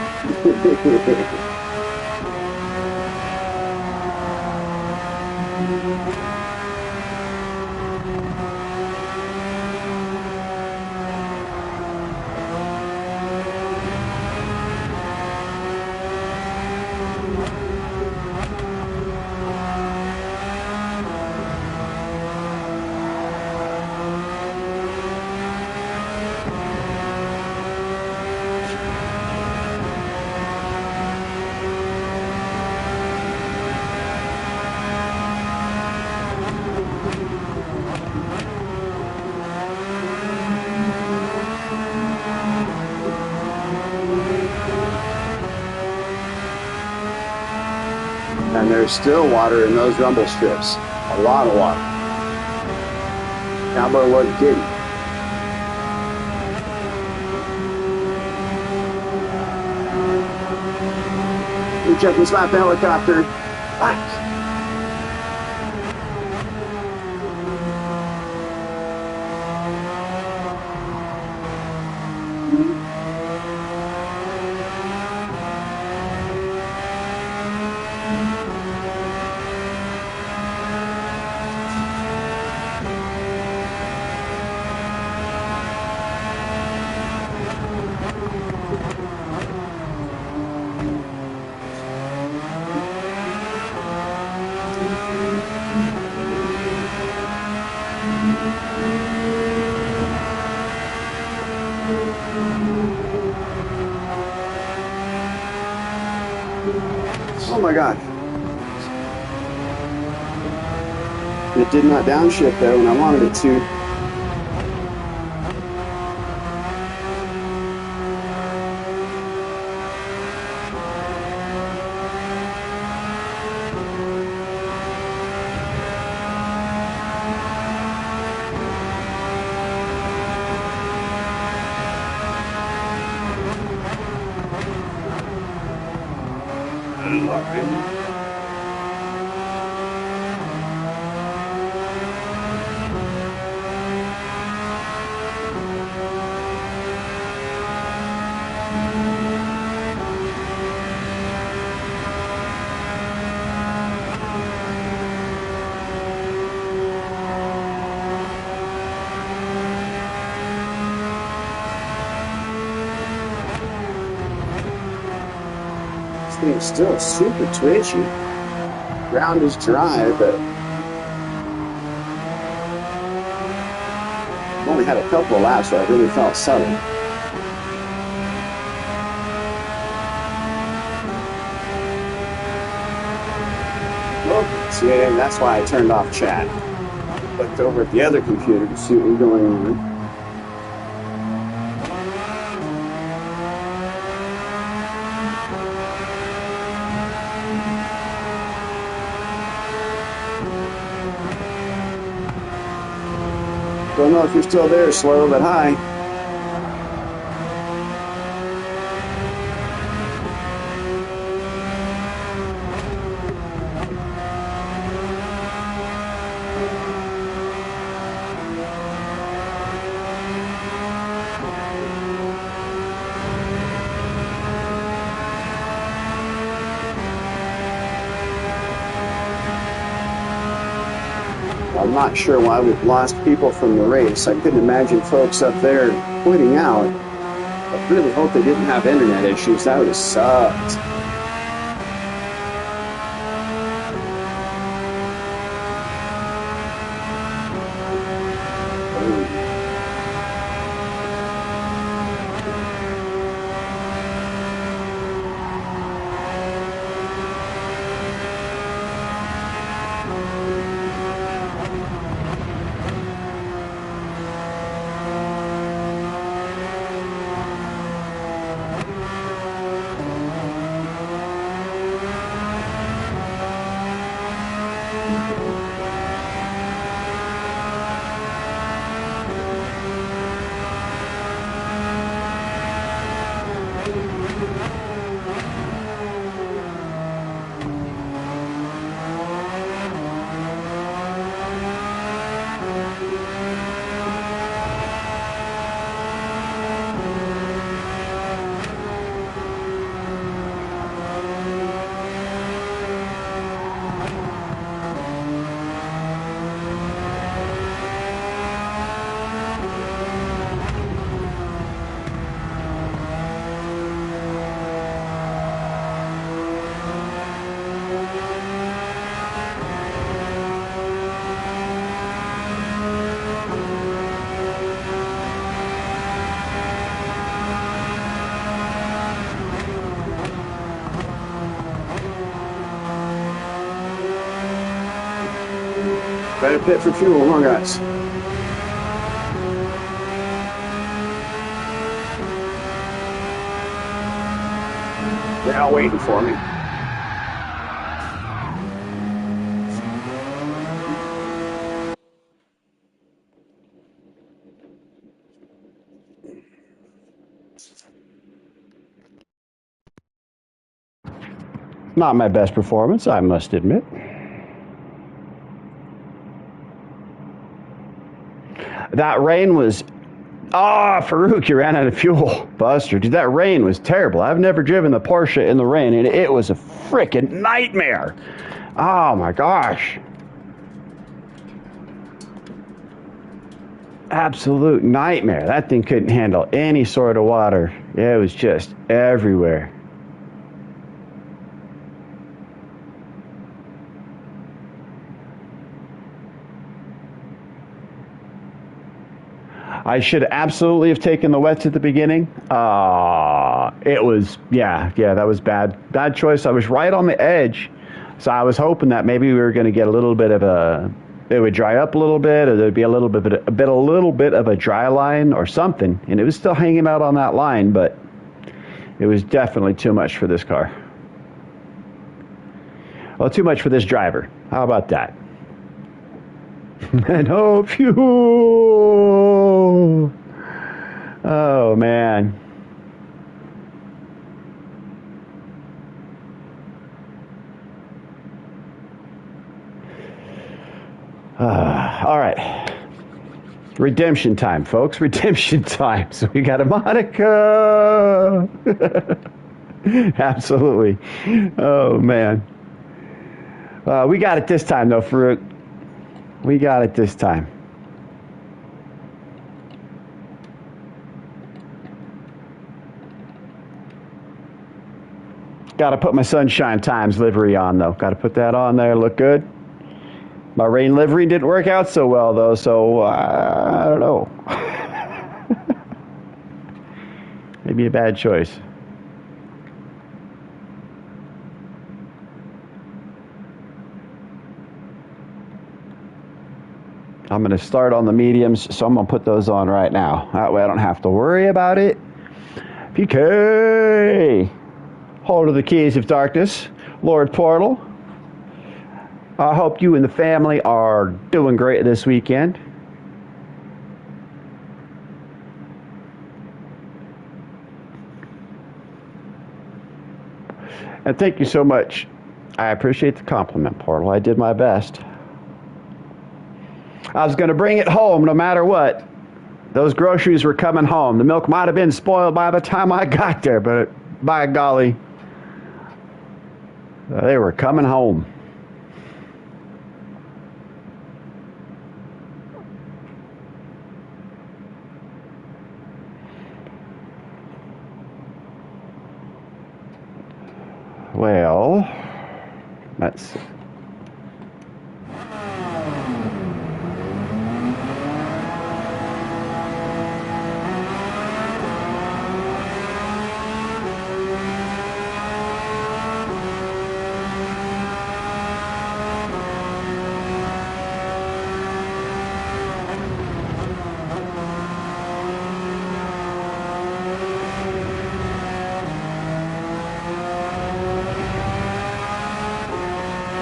And there's still water in those rumble strips. A lot of water. Cowboy looked giddy. Reach up and slap the helicopter. Back. Oh my gosh. It did not downshift though when I wanted it to. This thing's still super twitchy. Ground is dry, but I've only had a couple of laps where I really felt settled. See, and that's why I turned off chat. Looked over at the other computer to see what was going on. Don't know if you're still there, slow, but hi. I'm not sure why we've lost people from the race. I couldn't imagine folks up there pointing out. I really hope they didn't have internet issues. That would have sucked. gotta pit for fuel, huh, guys? They're all waiting for me. Not my best performance, I must admit. That rain was... Ah, Farouk, you ran out of fuel. Buster, dude, that rain was terrible. I've never driven the Porsche in the rain, and it was a freaking nightmare. Oh, my gosh. Absolute nightmare. That thing couldn't handle any sort of water. It was just everywhere. I should absolutely have taken the wets at the beginning. It was, yeah, that was bad. Bad choice. I was right on the edge. So I was hoping that maybe we were going to get a little bit of a, it would dry up a little bit, or there'd be a little bit of a dry line or something. And it was still hanging out on that line, but it was definitely too much for this car. Well, too much for this driver. How about that? And oh, fuel! Oh, man. All right. Redemption time, folks. Redemption time. So we got a Monica. Absolutely. Oh, man. We got it this time, though, Farouk. We got it this time. Got to put my Sunshine Times livery on, though. Got to put that on there. Look good. My rain livery didn't work out so well, though, so I don't know. Maybe a bad choice. I'm going to start on the mediums, so I'm going to put those on right now. That way I don't have to worry about it. PK! Hold of the keys of darkness. Lord Portal. I hope you and the family are doing great this weekend. And thank you so much. I appreciate the compliment, Portal. I did my best. I was going to bring it home no matter what. Those groceries were coming home. The milk might have been spoiled by the time I got there, but by golly, they were coming home. Well, let's see.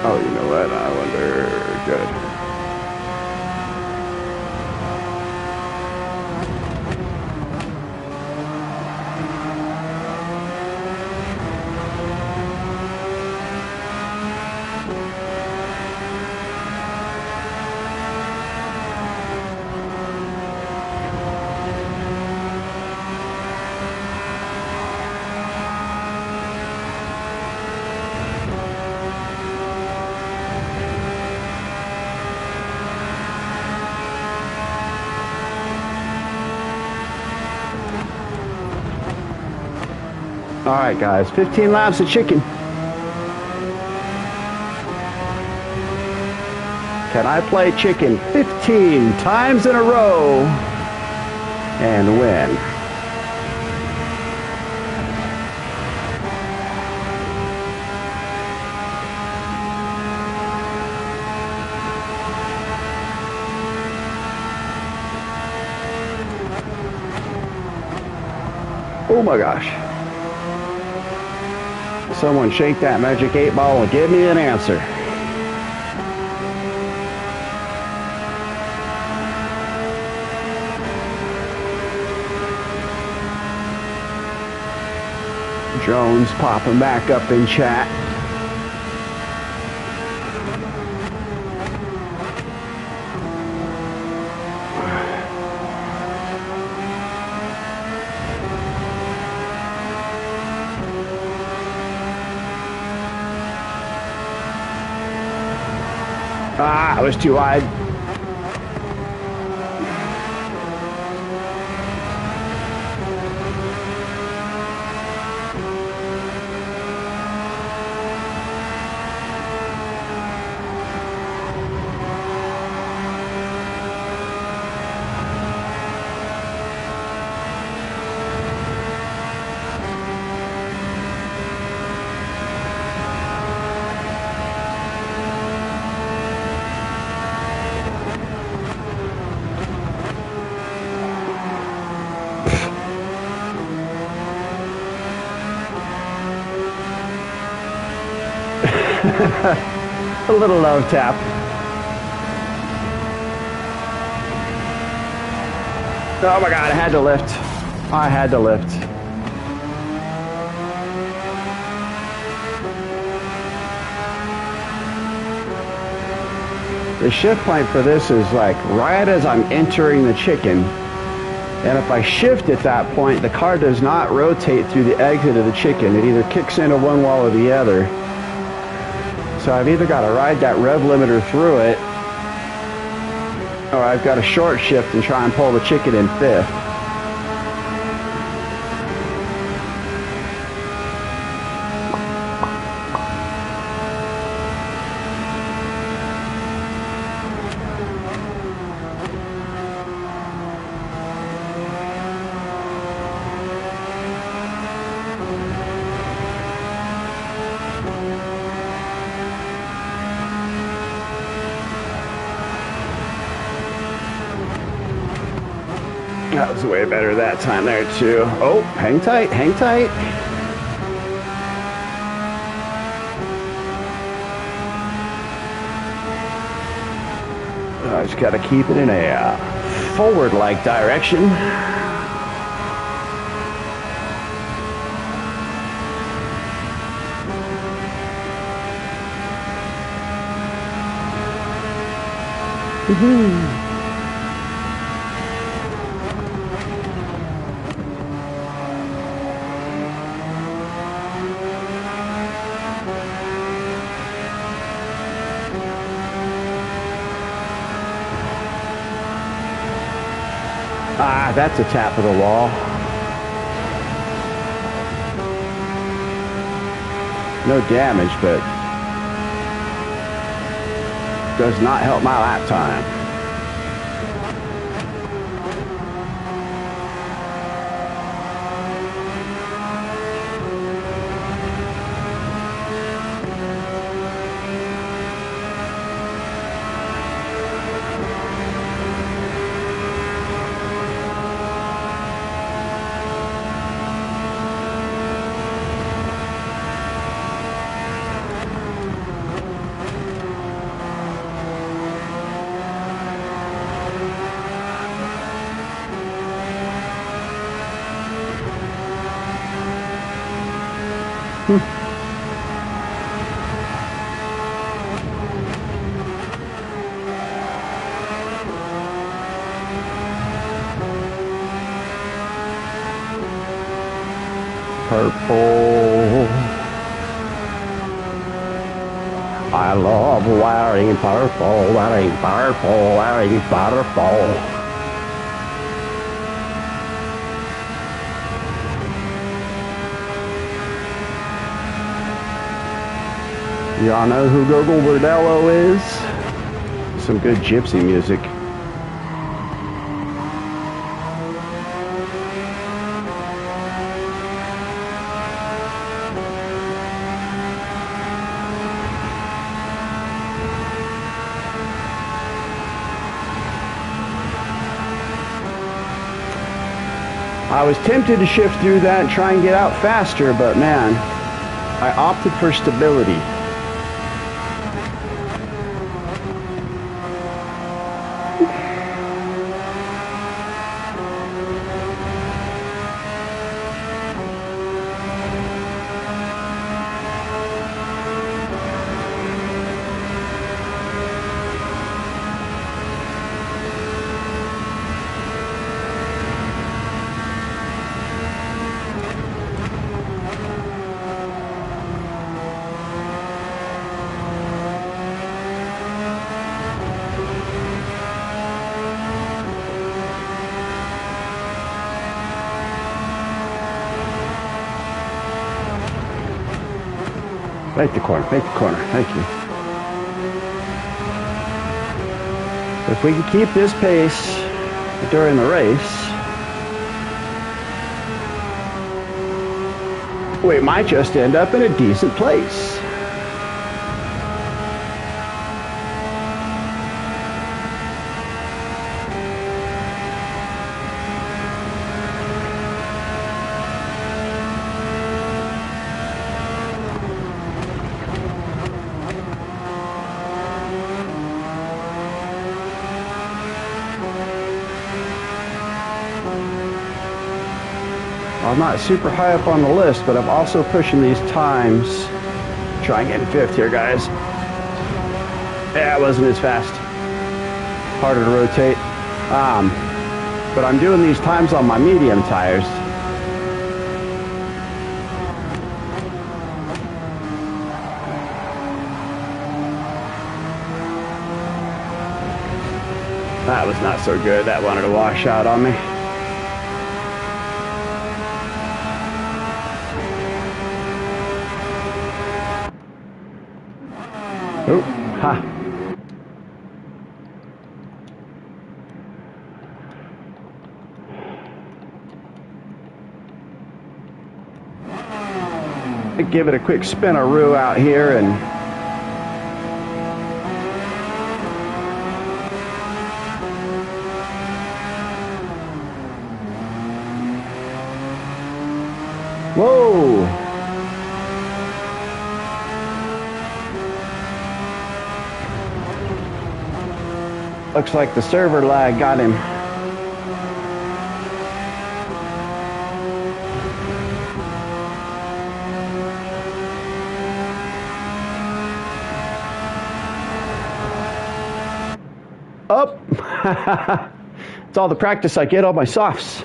Oh, you know what? I wonder. Good. All right, guys, 15 laps of chicken. Can I play chicken 15 times in a row and win? Oh my gosh. Someone shake that magic 8-ball and give me an answer. Jones popping back up in chat. Ah, I was too wide. A little love tap. Oh my God, I had to lift. I had to lift. The shift point for this is like right as I'm entering the chicken. And if I shift at that point, the car does not rotate through the exit of the chicken. It either kicks into one wall or the other. So I've either got to ride that rev limiter through it, or I've got to short shift and try and pull the chicken in fifth. That was way better that time there too. Oh, hang tight, hang tight. I just gotta keep it in a forward-like direction. Woohoo! Ah, that's a tap of the wall. No damage, but does not help my lap time. Purple. I love wearing purple, wearing purple, wearing purple. Y'all know who Gogol Bordello is? Some good gypsy music. I was tempted to shift through that and try and get out faster, but man, I opted for stability. Make the corner, thank you. If we can keep this pace during the race, we might just end up in a decent place. I'm not super high up on the list, but I'm also pushing these times. Try and get in 5th here, guys. Yeah, it wasn't as fast. Harder to rotate. But I'm doing these times on my medium tires. That was not so good. That wanted to wash out on me. Oh, ha. Give it a quick spin-a-roo out here and whoa. Looks like the server lag got him. Up. It's all the practice I get on my softs.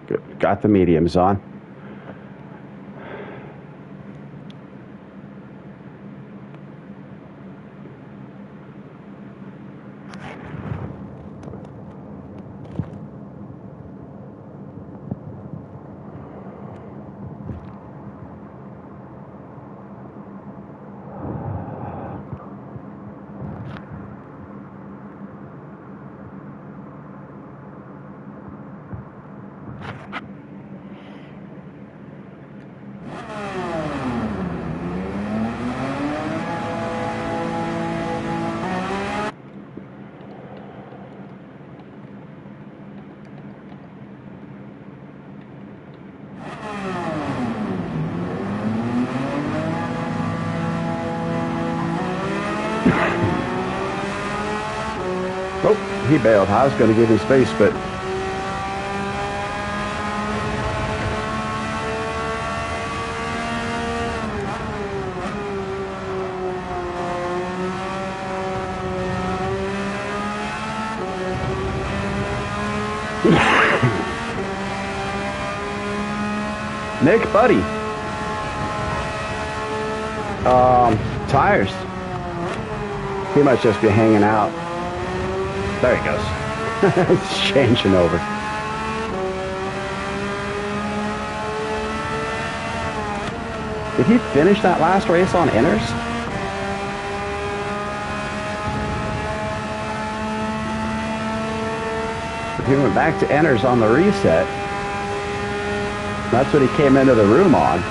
Good. Got the mediums on. Oh, he bailed. I was going to give him space, but Nick, buddy. Tires. He must just be hanging out. There he goes. It's changing over. Did he finish that last race on inners? If he went back to inners on the reset, that's what he came into the room on.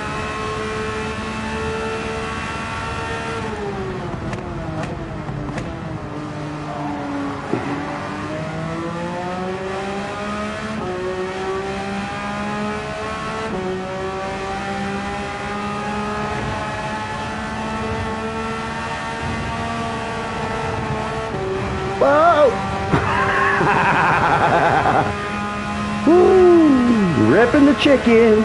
Woo, ripping the chicken.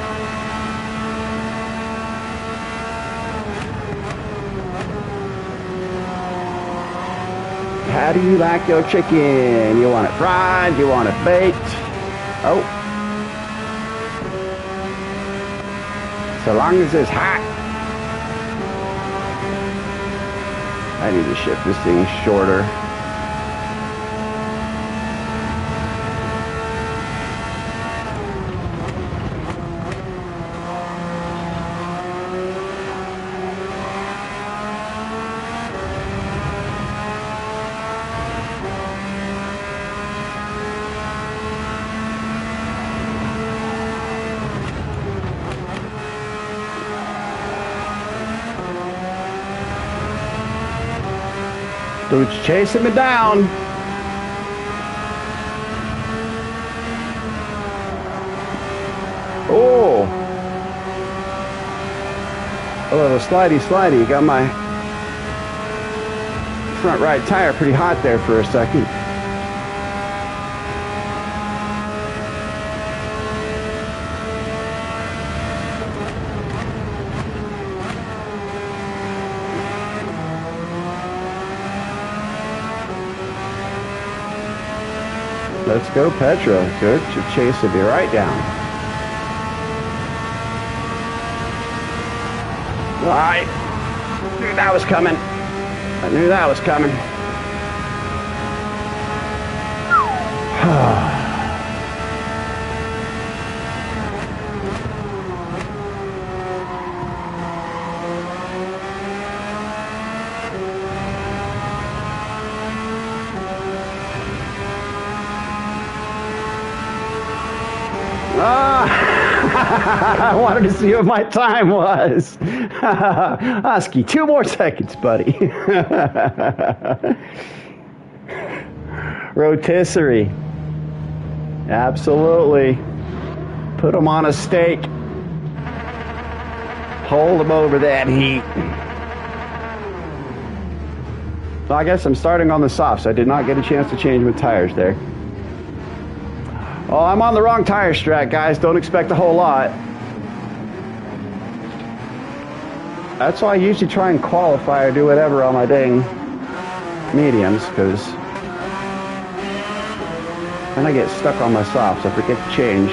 How do you like your chicken? You want it fried? You want it baked? Oh. So long as it's hot. I need to shift this thing shorter. Dude's chasing me down. Oh. A little slidey. Got my front right tire pretty hot there for a second. Let's go, Petra. Good. You're chasing me right down. I knew that was coming. I wanted to see what my time was. Huski, 2 more seconds, buddy. Rotisserie. Absolutely. Put them on a steak. Hold them over that heat. Well, I guess I'm starting on the softs. I did not get a chance to change my tires there. Oh, I'm on the wrong tire strat, guys. Don't expect a whole lot. That's why I usually try and qualify or do whatever on my dang mediums, because then I get stuck on my softs. I forget to change.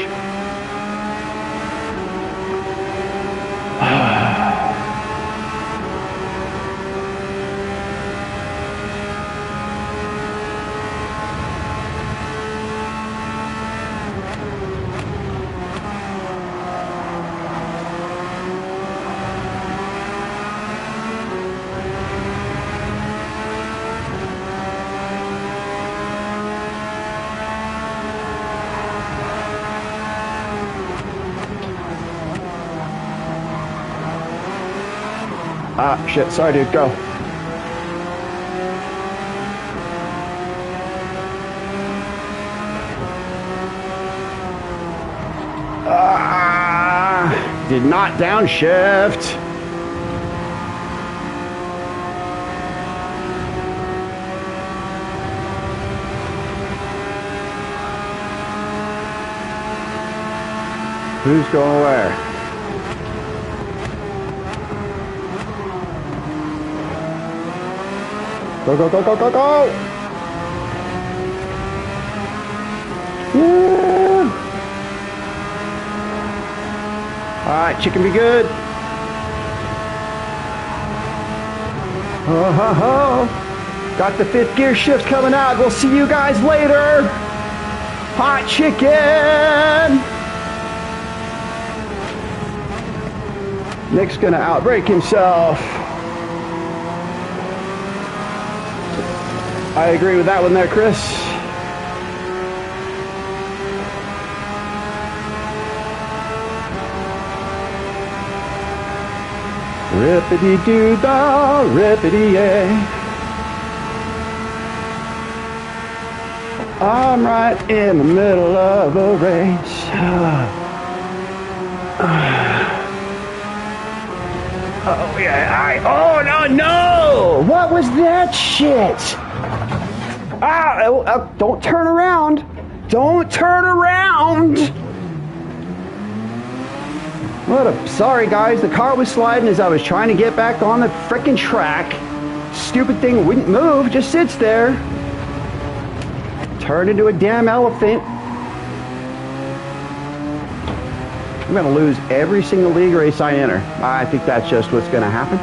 Ah, shit. Sorry, dude. Go. Ah, did not downshift. Who's going where? Go, go, go, go, go, go! Yeah. Alright, chicken be good. Oh, ho, ho. Got the 5th gear shift coming out. We'll see you guys later. Hot chicken! Nick's gonna outbrake himself. I agree with that one there, Chris. Rippity-doo-dah, rippity-yay. I'm right in the middle of a race. Oh, yeah. Oh, no! What was that shit? Ah, don't turn around. Don't turn around! Sorry guys, the car was sliding as I was trying to get back on the frickin' track. Stupid thing wouldn't move, just sits there. Turned into a damn elephant. I'm gonna lose every single league race I enter. I think that's just what's gonna happen.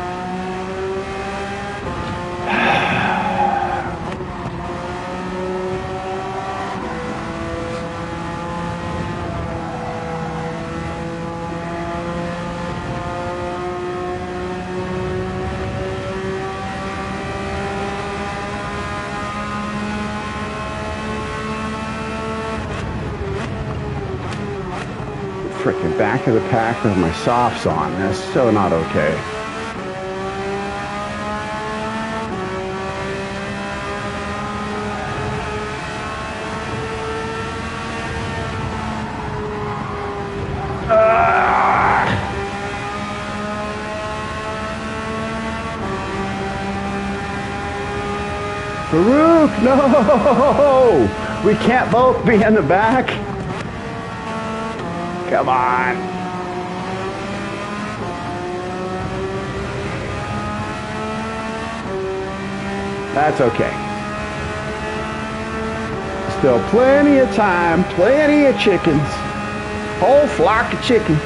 Frickin' back of the pack with my softs on. That's so not okay. Farouk, no! We can't both be in the back. Come on. That's okay. Still plenty of time, plenty of chickens. Whole flock of chickens.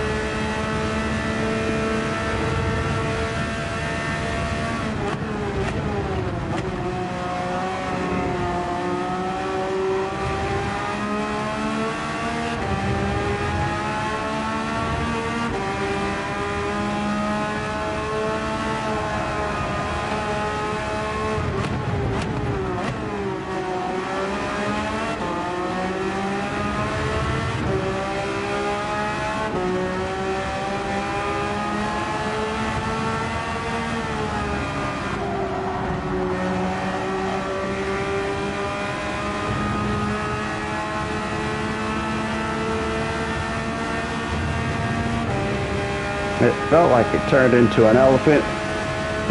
It felt like it turned into an elephant.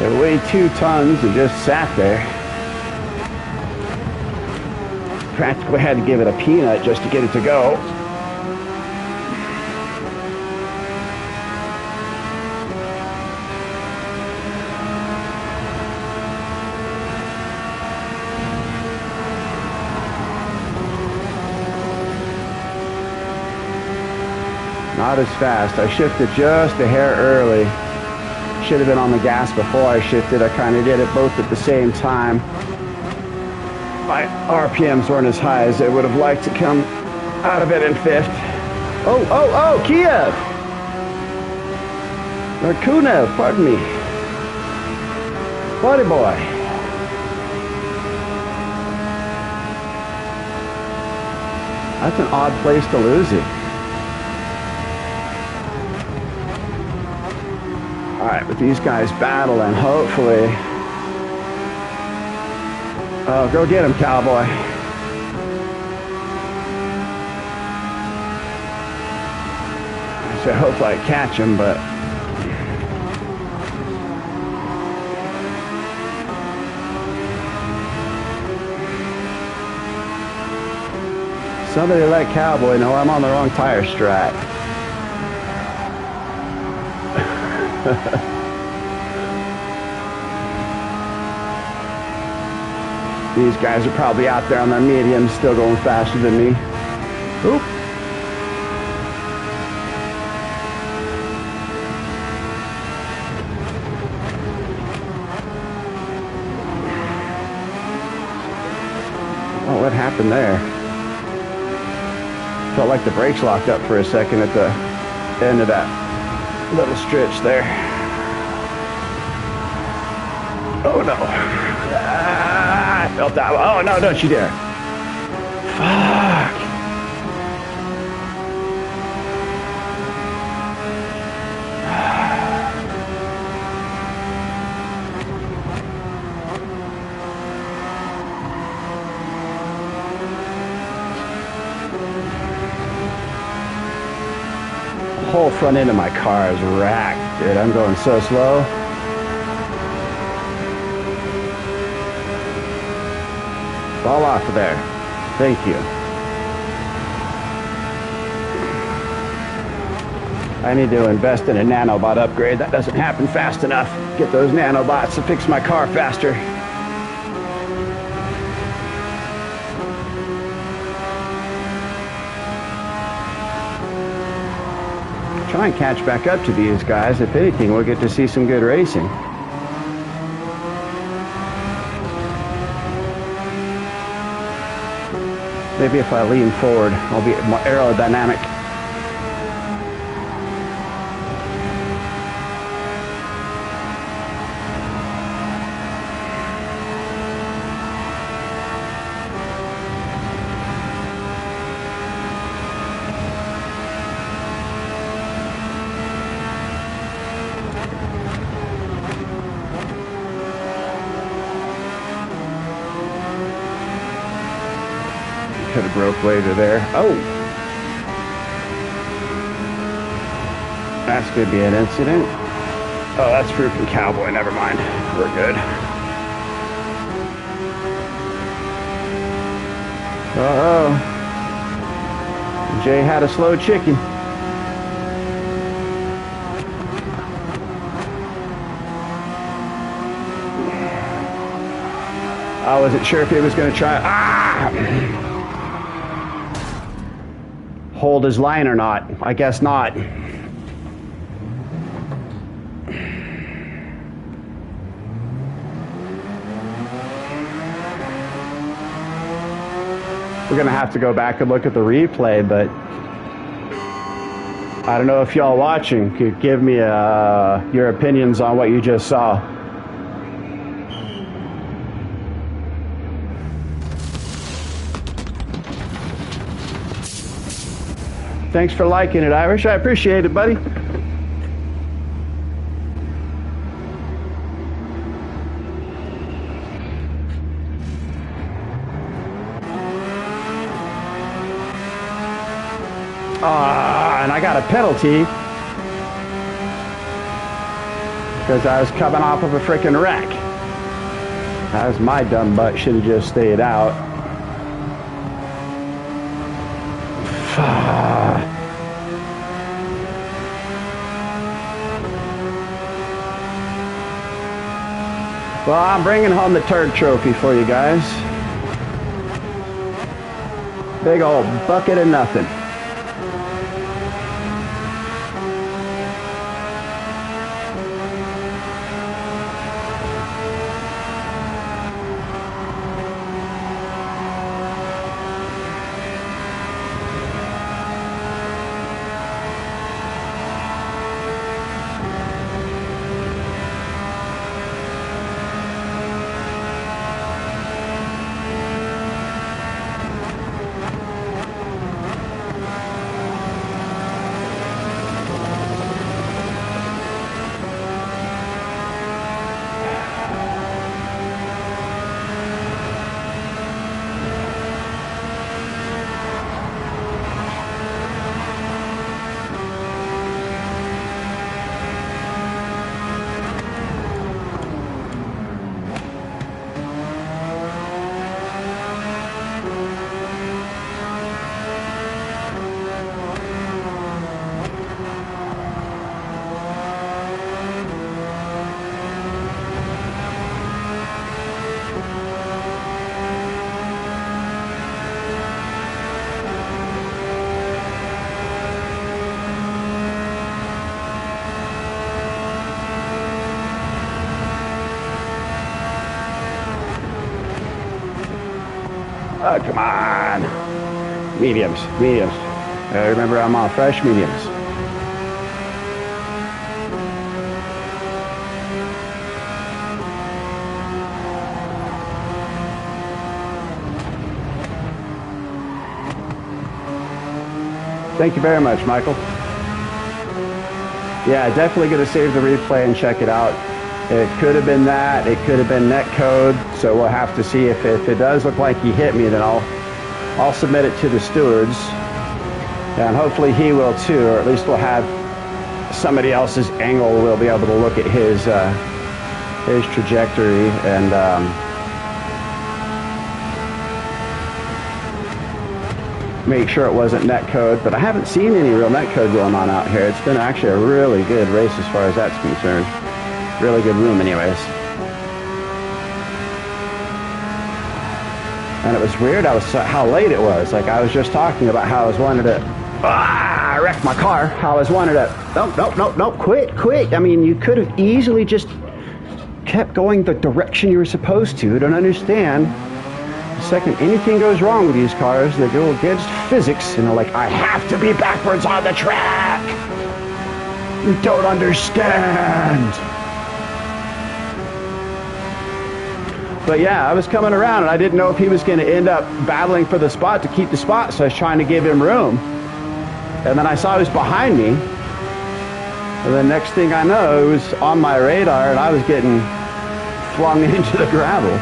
It weighed 2 tons and just sat there. Practically had to give it a peanut just to get it to go. Not as fast. I shifted just a hair early. Should have been on the gas before I shifted. I kind of did it both at the same time. My RPMs weren't as high as I would have liked to come out of it in 5th. Oh, Kiev! Or Kunev, pardon me. Buddy boy. That's an odd place to lose it. All right, with these guys battling, hopefully. Oh, go get him, cowboy. So hopefully I catch him, but somebody let cowboy know I'm on the wrong tire strap. These guys are probably out there on their mediums, still going faster than me. Oop. Oh, what happened there? Felt like the brakes locked up for a second at the end of that little stretch there. Oh no. I felt that. Oh no, don't you dare. Fuck. The whole front end of my car is racked, dude. I'm going so slow. Fall off of there. Thank you. I need to invest in a nanobot upgrade. That doesn't happen fast enough. Get those nanobots to fix my car faster. Try and catch back up to these guys. If anything, we'll get to see some good racing. Maybe if I lean forward, I'll be more aerodynamic. Could have broke later there. Oh! That's going to be an incident. Oh, that's freaking Cowboy. Never mind. We're good. Uh-oh. Jay had a slow chicken. I wasn't sure if he was going to try. Hold his line or not. I guess not. We're going to have to go back and look at the replay, but I don't know if y'all watching could give me your opinions on what you just saw. Thanks for liking it, Irish. I appreciate it, buddy. And I got a penalty because I was coming off of a freaking wreck. That was my dumb butt. Should have just stayed out. Well, I'm bringing home the turd trophy for you guys. Big old bucket of nothing. Oh, come on. Mediums. Remember, I'm on fresh mediums. Thank you very much, Michael. Yeah, definitely going to save the replay and check it out. It could have been that. It could have been netcode. So we'll have to see if it does look like he hit me, then I'll submit it to the stewards. And hopefully he will too, or at least we'll have somebody else's angle. We'll be able to look at his trajectory and make sure it wasn't net code, but I haven't seen any real net code going on out here. It's been actually a really good race as far as that's concerned. Really good room anyways. And it was weird how late it was. Like, I was just talking about how I was wanting to, I wrecked my car. How I was wanting to, nope, quit. I mean, you could have easily just kept going the direction you were supposed to. Don't understand. The second anything goes wrong with these cars, they go against physics, and they're like, I have to be backwards on the track. You don't understand. But yeah, I was coming around, and I didn't know if he was going to end up battling for the spot to keep the spot, so I was trying to give him room. And then I saw he was behind me. And the next thing I know, it was on my radar, and I was getting flung into the gravel.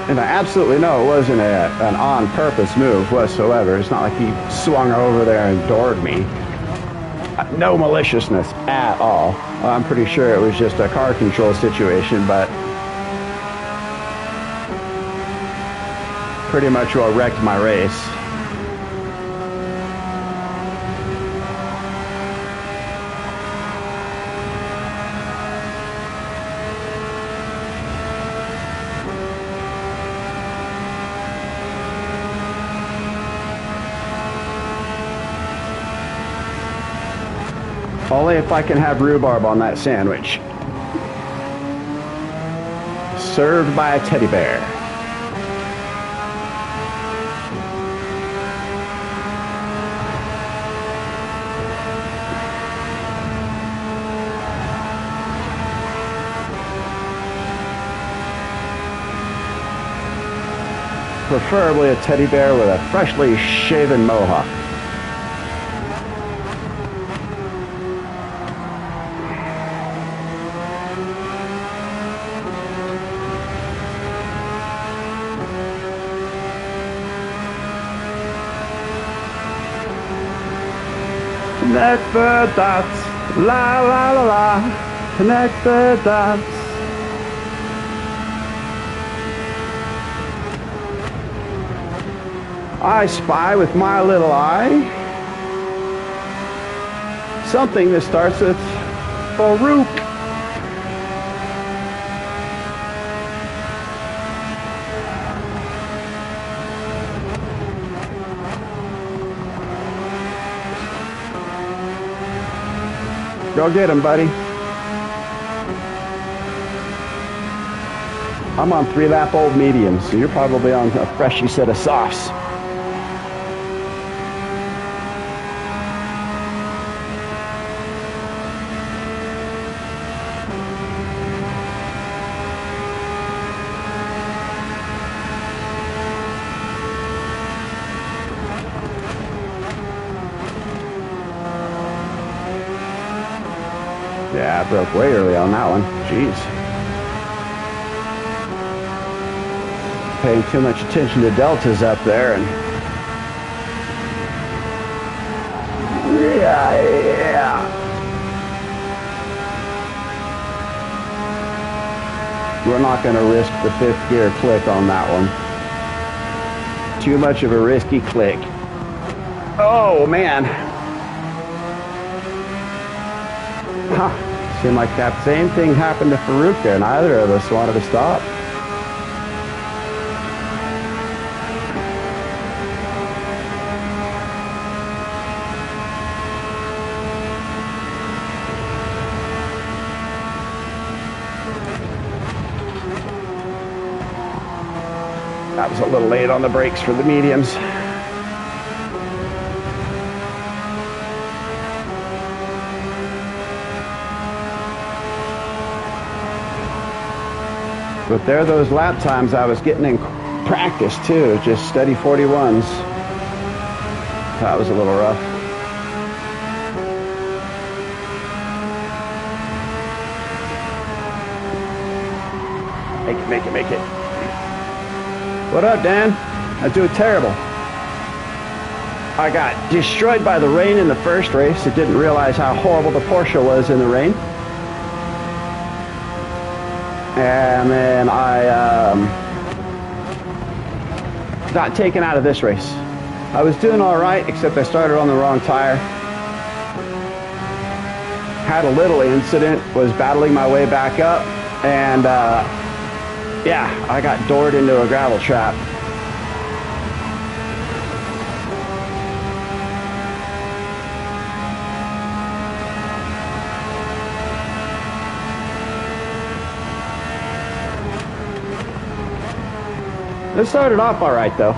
And I absolutely know it wasn't an on-purpose move whatsoever. It's not like he swung over there and doored me. No maliciousness at all. I'm pretty sure it was just a car control situation, but pretty much what wrecked my race. Only if I can have rhubarb on that sandwich. Served by a teddy bear. Preferably a teddy bear with a freshly shaven mohawk. Connect the dots, la la la la, connect the dots. I spy with my little eye something that starts with Farouk. Go get him, buddy. I'm on 3-lap old mediums, so you're probably on a freshy set of softs. Yeah, I broke way early on that one. Jeez. Paying too much attention to deltas up there, and yeah. We're not going to risk the 5th gear click on that one. Too much of a risky click. Oh man. Huh. Seemed like that same thing happened to Farouk, and neither of us wanted to stop. That was a little late on the brakes for the mediums. But there, those lap times I was getting in practice too, just steady 41s. That was a little rough. Make it. What up, Dan? I do terrible. I got destroyed by the rain in the first race. I didn't realize how horrible the Porsche was in the rain. And then I got taken out of this race. I was doing all right, except I started on the wrong tire. Had a little incident, was battling my way back up, and yeah, I got doored into a gravel trap. It started off all right, though.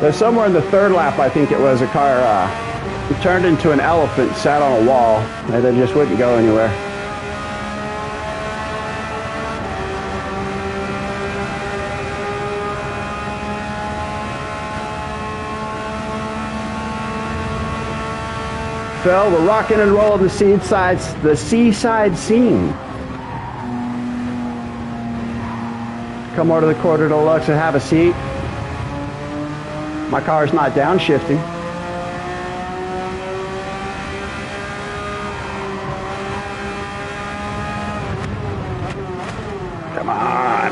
There's somewhere in the third lap, I think it was, a car turned into an elephant, sat on a wall, and then just wouldn't go anywhere. Phil, we're rocking and rolling the Seaside scene. Come over to the Quarter Deluxe and have a seat. My car's not downshifting. Come on.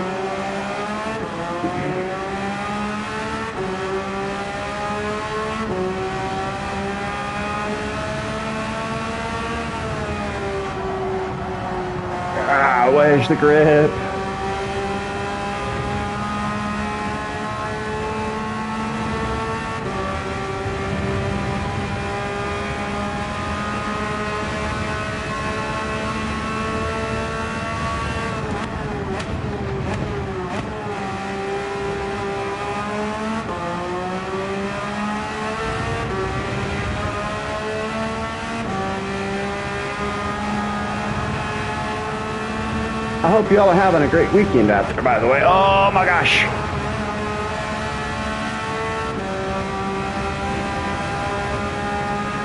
Ah, where's the grip? I hope you all are having a great weekend out there, by the way. Oh my gosh.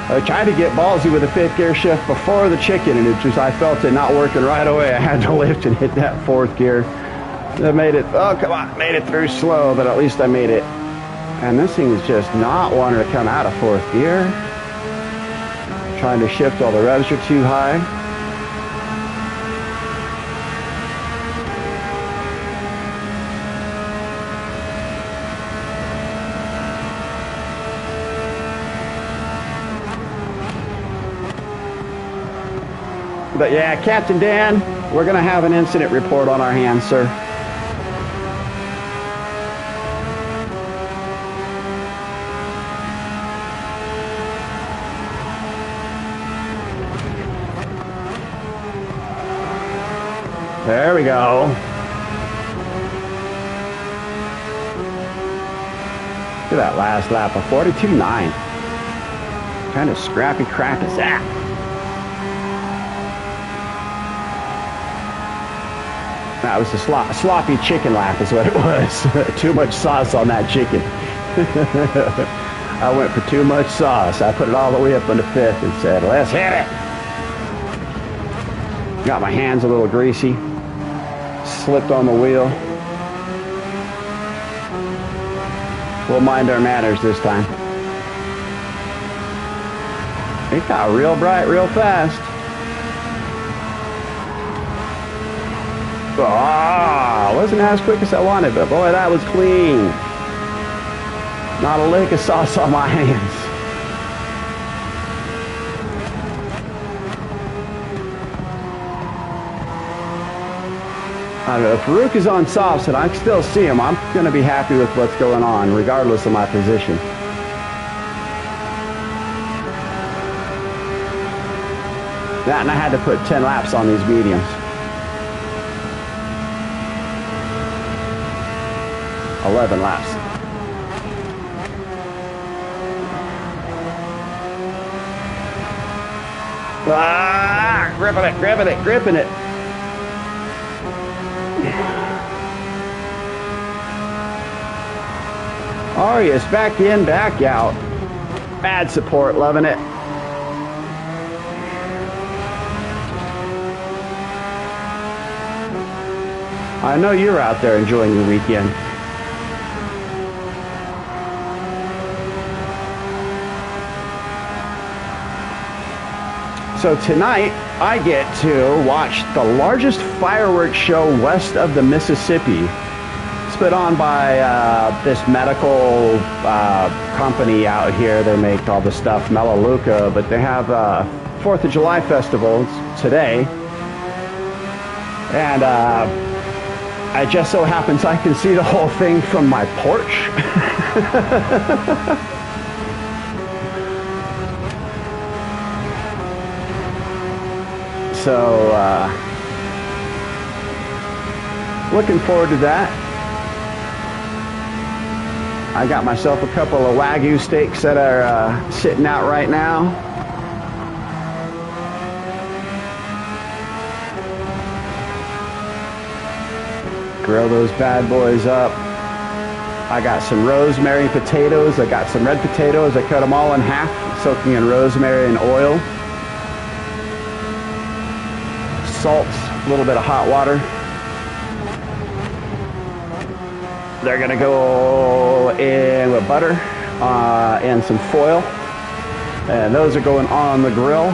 I tried to get ballsy with the fifth gear shift before the chicken, and it just, I felt it not working right away. I had to lift and hit that fourth gear. That made it, oh come on, made it through slow, but at least I made it. And this thing is just not wanting to come out of fourth gear. Trying to shift while the revs are too high. But yeah, Captain Dan, we're going to have an incident report on our hands, sir. There we go. Look at that last lap of 42.9. What kind of scrappy crap is that? That was a sloppy chicken lap is what it was. Too much sauce on that chicken. I went for too much sauce. I put it all the way up on the fifth and said, let's hit it. Got my hands a little greasy. Slipped on the wheel. We'll mind our manners this time. It got real bright real fast. Ah, wasn't as quick as I wanted, but boy, that was clean. Not a lick of sauce on my hands. I don't know, if Farouk is on softs and I can still see him, I'm going to be happy with what's going on, regardless of my position. That, and I had to put 10 laps on these mediums. 11 laps. Ah, gripping it, gripping it, gripping it. Arias back in, back out. Bad support, loving it. I know you're out there enjoying your weekend. So tonight, I get to watch the largest fireworks show west of the Mississippi. It's put on by this medical company out here. They make all the stuff, Melaleuca, but they have 4th of July festival today. And it just so happens I can see the whole thing from my porch. So, looking forward to that. I got myself a couple of Wagyu steaks that are sitting out right now. Grill those bad boys up. I got some rosemary potatoes. I got some red potatoes. I cut them all in half, soaking in rosemary and oil. Salt, a little bit of hot water. They're gonna go in with butter and some foil, and those are going on the grill.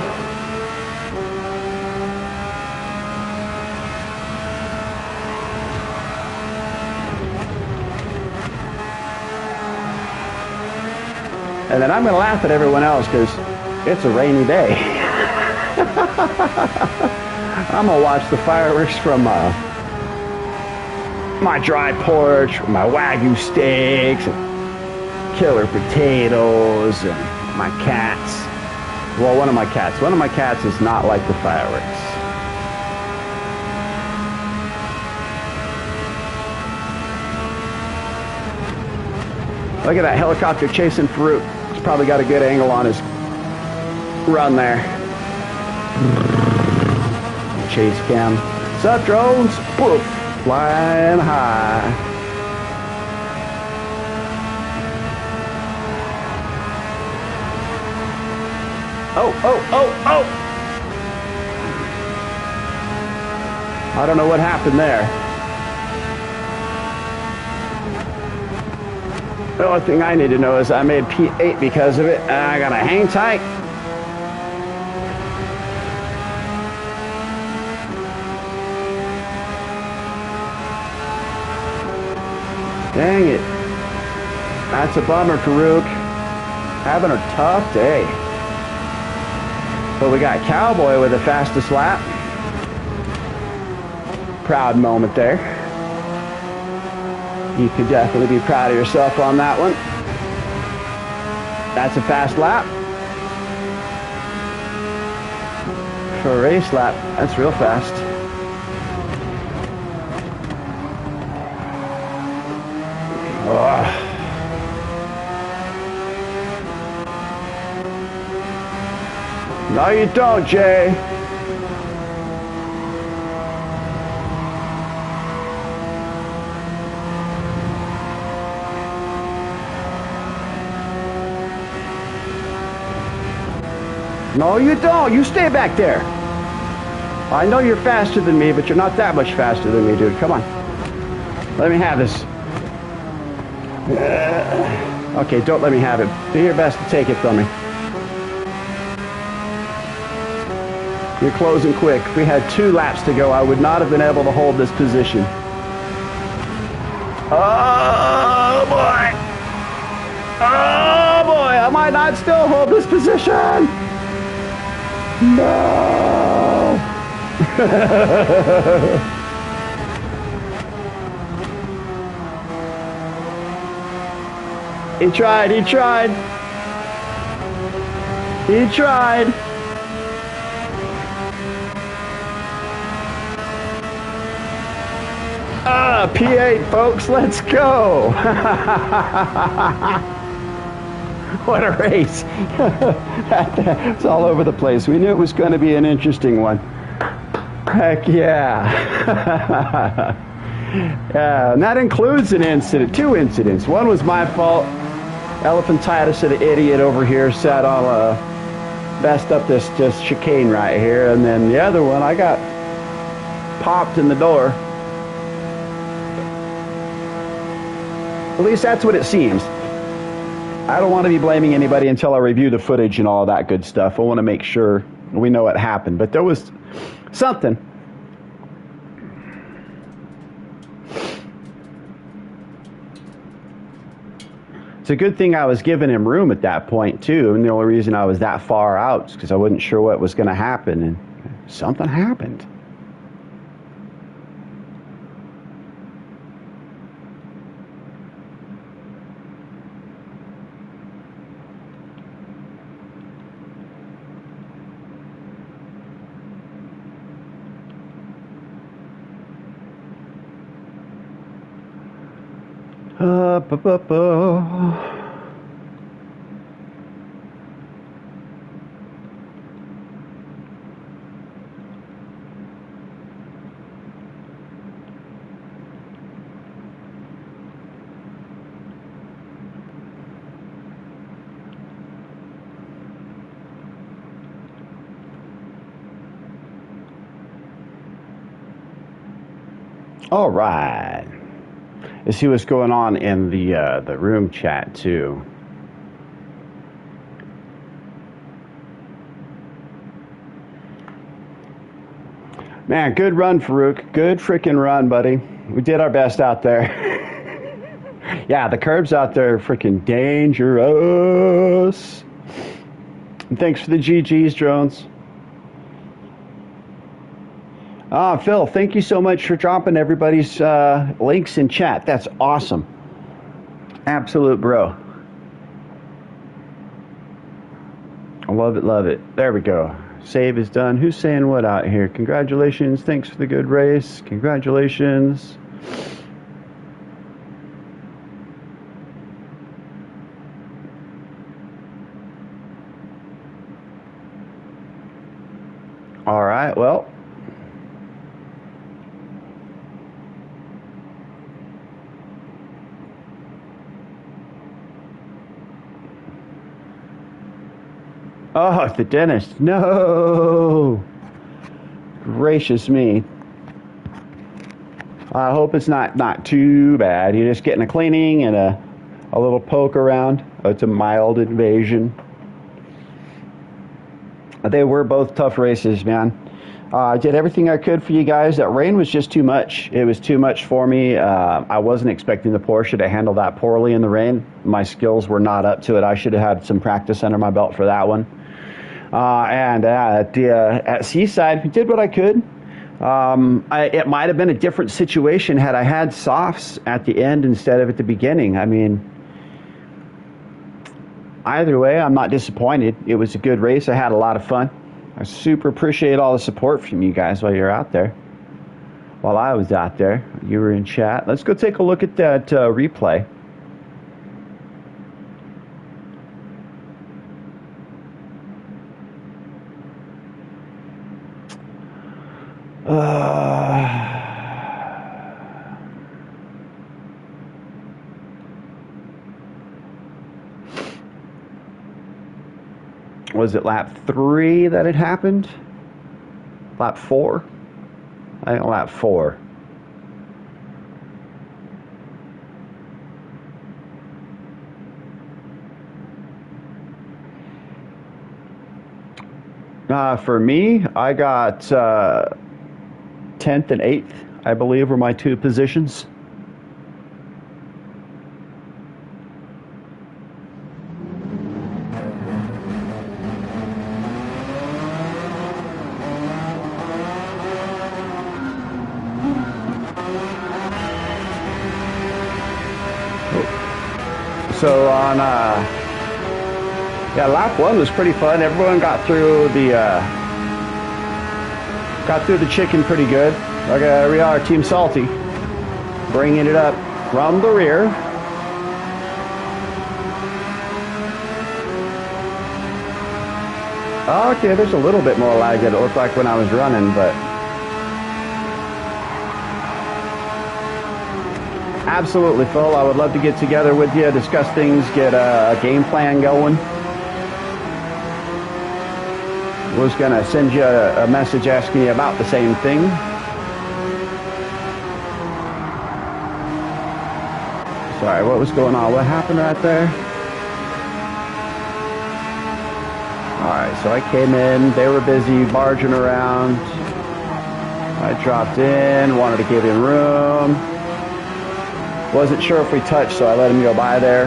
And then I'm gonna laugh at everyone else because it's a rainy day. I'm gonna watch the fireworks from my dry porch, my Wagyu steaks, and killer potatoes, and my cats. Well, one of my cats is not like the fireworks. Look at that helicopter chasing Farouk. He's probably got a good angle on his run there. Chase cam. What's up, drones? Poof. Flying high. Oh, oh, oh, oh! I don't know what happened there. The only thing I need to know is I made P8 because of it, and I gotta hang tight. Dang it. That's a bummer, Farouk. Having a tough day. But we got Cowboy with the fastest lap. Proud moment there. You could definitely be proud of yourself on that one. That's a fast lap. For a race lap, that's real fast. Oh. No, you don't, Jay. No, you don't. You stay back there. I know you're faster than me, but you're not that much faster than me, dude. Come on. Let me have this. Okay, don't let me have it. Do your best to take it from me. You're closing quick. If we had 2 laps to go, I would not have been able to hold this position. Oh, boy. Oh, boy. I might not still hold this position. No. He tried. He tried. He tried. P8, folks, let's go. What a race. It's all over the place. We knew it was going to be an interesting one. Heck yeah. Yeah, and that includes an incident, 2 incidents. One was my fault. Elephantitis of the idiot over here sat on messed up this chicane right here. And then the other one, I got popped in the door. At least that's what it seems. I don't want to be blaming anybody until I review the footage and all of that good stuff. I want to make sure we know what happened, but there was something. It's a good thing I was giving him room at that point too, and the only reason I was that far out is because I wasn't sure what was going to happen, and something happened. All right. Let's see what's going on in the room chat too. Man, good run, Farouk. Good freaking run, buddy. We did our best out there. Yeah, the curbs out there are freaking dangerous. And thanks for the GGs, drones. Phil, thank you so much for dropping everybody's links in chat. That's awesome. Absolute bro. I love it, love it. There we go. Save is done. Who's saying what out here? Congratulations. Thanks for the good race. Congratulations. All right, well. Oh, the dentist. No. Gracious me. I hope it's not too bad. You're just getting a cleaning and a little poke around. It's a mild invasion. They were both tough races, man. I did everything I could for you guys. That rain was just too much. It was too much for me. I wasn't expecting the Porsche to handle that poorly in the rain. My skills were not up to it. I should have had some practice under my belt for that one. And at Seaside, we did what I could. It might have been a different situation had I had softs at the end instead of at the beginning. I mean, either way, I'm not disappointed. It was a good race. I had a lot of fun. I super appreciate all the support from you guys while you're out there. While I was out there, you were in chat. Let's go take a look at that replay. Was it lap 3 that it happened? Lap 4? I think lap 4. For me, I got 10th and 8th, I believe, were my two positions. So on, yeah, lap 1 was pretty fun. Everyone got through the chicken pretty good. Okay, we are Team Salty, bringing it up from the rear. Okay, there's a little bit more lag than it looked like when I was running, but absolutely, Phil. I would love to get together with you, discuss things, get a game plan going. Was going to send you a message asking you about the same thing. Sorry, what was going on? What happened right there? All right, So I came in, they were busy barging around. I dropped in, wanted to give him room. Wasn't sure if we touched, so I let him go by there.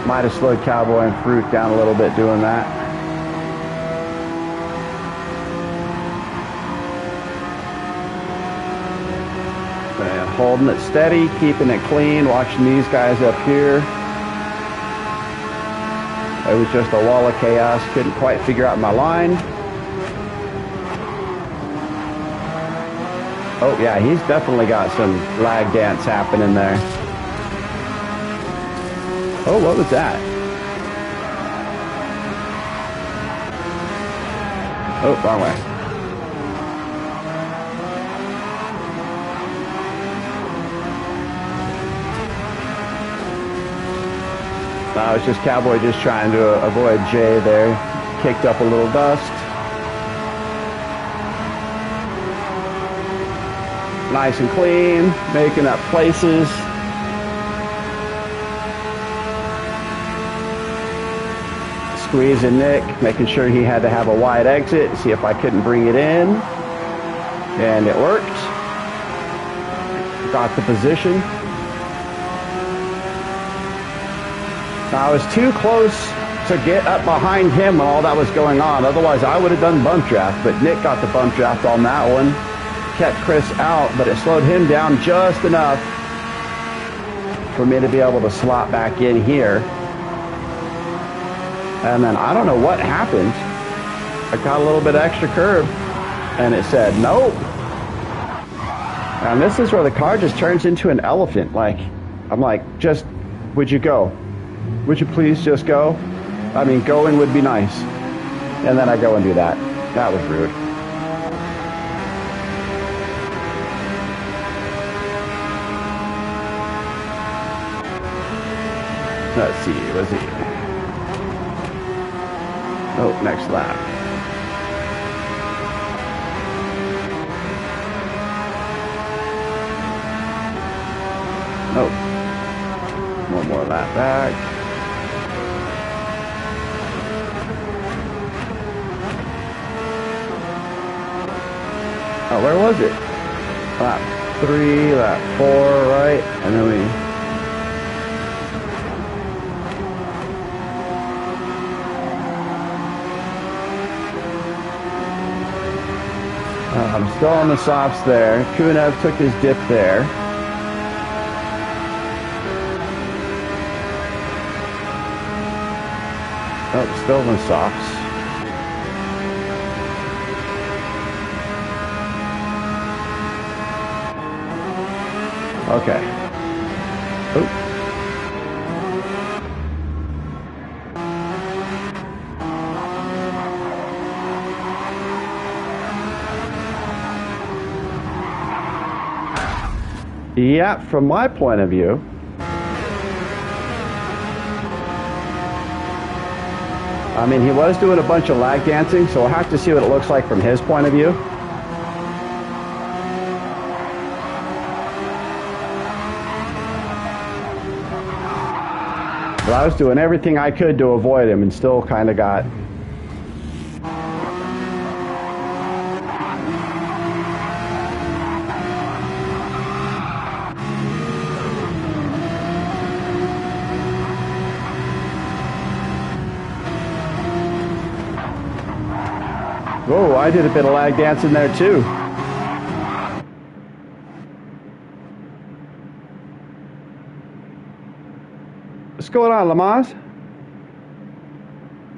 Might have slowed Cowboy and Fruit down a little bit doing that. And holding it steady, keeping it clean, watching these guys up here. It was just a wall of chaos. Couldn't quite figure out my line. Oh yeah, he's definitely got some lag dance happening there. Oh, what was that? Oh, wrong way. No, it's just Cowboy just trying to avoid Jay there. Kicked up a little dust. Nice and clean, making up places. Squeezing Nick, making sure he had to have a wide exit, see if I couldn't bring it in. And it worked. Got the position. Now, I was too close to get up behind him when all that was going on. Otherwise, I would have done bump draft, but Nick got the bump draft on that one. Kept Chris out, but it slowed him down just enough for me to be able to slot back in here. And then I don't know what happened. I got a little bit extra curb, and it said nope. And this is where the car just turns into an elephant. Like, I'm like, just, would you go? Would you please just go? I mean, going would be nice. And then I go and do that. That was rude. Let's see, let's see. Oh, next lap. Oh, one more lap back. Oh, where was it? Lap 3, lap 4, right? And then we... I'm still on the softs there. Kunev took his dip there. Oh, still in the softs. Okay. Oop. Yeah, from my point of view, I mean, he was doing a bunch of lag dancing, so we'll have to see what it looks like from his point of view. But I was doing everything I could to avoid him and still kind of got... Whoa, I did a bit of lag dancing there too. What's going on, Lamaz?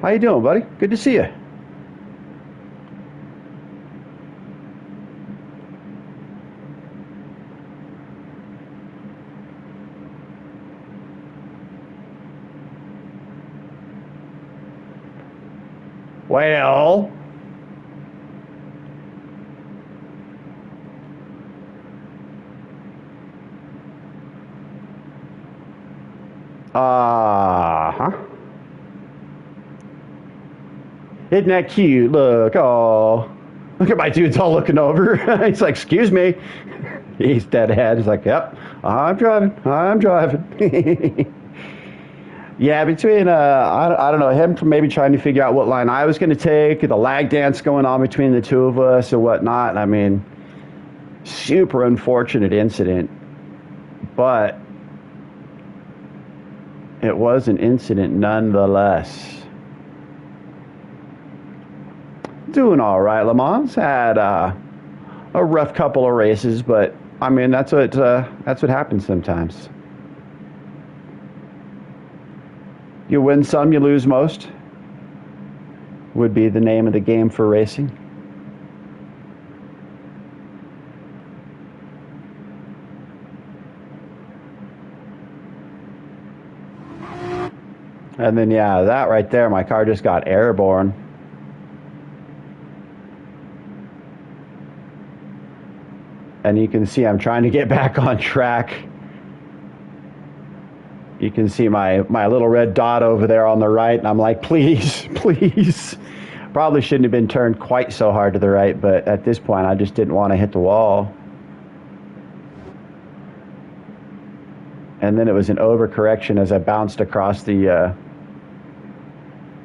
How you doing, buddy? Good to see you. Well... huh? Isn't that cute? Look, oh, look at my dude's all looking over. He's like, excuse me. He's dead ahead. He's like, yep, I'm driving. Yeah, between, I don't know, him maybe trying to figure out what line I was going to take, the lag dance going on between the two of us and whatnot. I mean, super unfortunate incident, but it was an incident nonetheless. Doing all right. Le Mans had a rough couple of races, but I mean that's what happens sometimes. You win some, you lose most. Would be the name of the game for racing. And then yeah, that right there, my car just got airborne. And you can see I'm trying to get back on track. You can see my little red dot over there on the right, and I'm like, please, please. Probably shouldn't have been turned quite so hard to the right, but at this point, I just didn't want to hit the wall. And then it was an overcorrection as I bounced across the...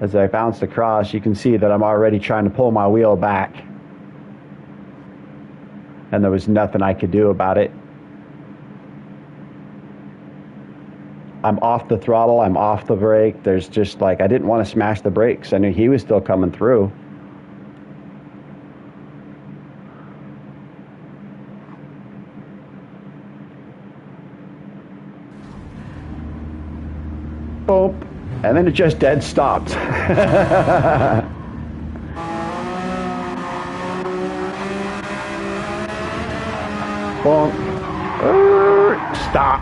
as I bounced across, you can see that I'm already trying to pull my wheel back. And there was nothing I could do about it. I'm off the throttle, I'm off the brake. There's just like, I didn't want to smash the brakes. I knew he was still coming through. Boop. And then it just dead stopped. Boom. Stop.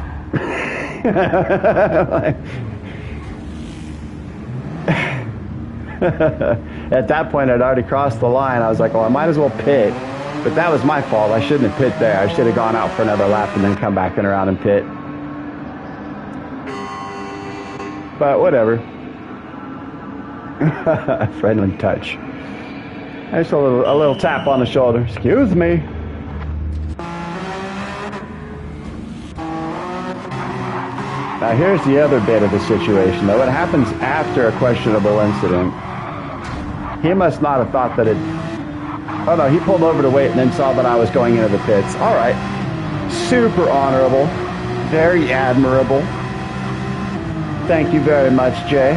At that point, I'd already crossed the line. I was like, well, I might as well pit. But that was my fault. I shouldn't have pit there. I should have gone out for another lap and then come back and around and pit. But whatever. Friendly touch. Just a little tap on the shoulder. Excuse me. Now here's the other bit of the situation, though. What happens after a questionable incident? He must not have thought that it... Oh no, he pulled over to wait and then saw that I was going into the pits. All right. Super honorable. Very admirable. Thank you very much, Jay.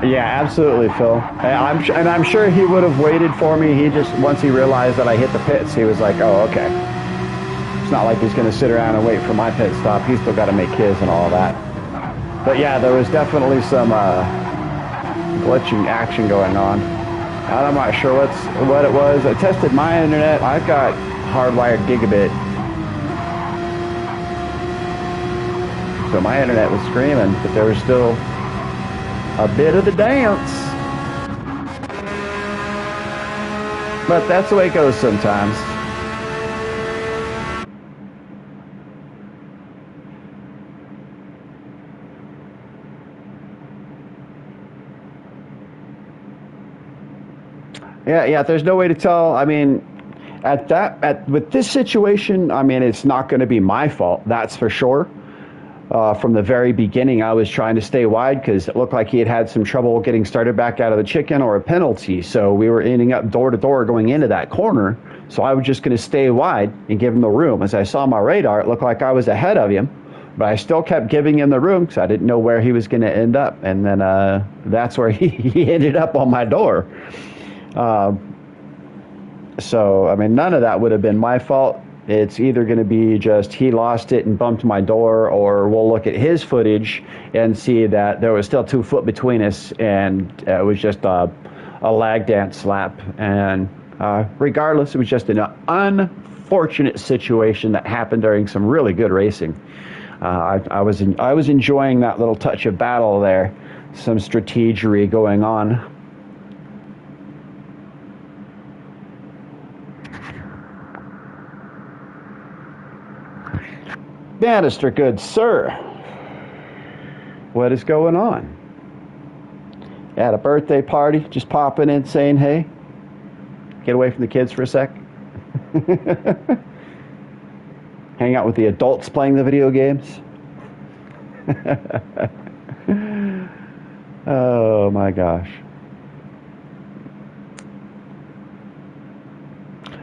Yeah, absolutely, Phil. And I'm sure he would have waited for me. He just, once he realized that I hit the pits, he was like, oh, okay. It's not like he's going to sit around and wait for my pit stop. He's still got to make his and all that. But yeah, there was definitely some glitching action going on. And I'm not sure what it was. I tested my internet. I've got hardwired gigabit. So my internet was screaming, but there was still a bit of the dance. But that's the way it goes sometimes. Yeah, there's no way to tell. I mean, with this situation, I mean, it's not going to be my fault, that's for sure. From the very beginning, I was trying to stay wide because it looked like he had some trouble getting started back out of the chicken or a penalty. So we were ending up door to door going into that corner. So I was just going to stay wide and give him the room. As I saw my radar, it looked like I was ahead of him, but I still kept giving him the room because I didn't know where he was going to end up. And then that's where he ended up on my door. So, I mean, none of that would have been my fault. It's either going to be just he lost it and bumped my door, or we'll look at his footage and see that there was still 2 foot between us, and it was just a lag dance slap. And regardless, it was just an unfortunate situation that happened during some really good racing. I was enjoying that little touch of battle there, some strategery going on. Bannister, good sir. What is going on? At a birthday party, just popping in saying hey. Get away from the kids for a sec. Hang out with the adults playing the video games. Oh my gosh.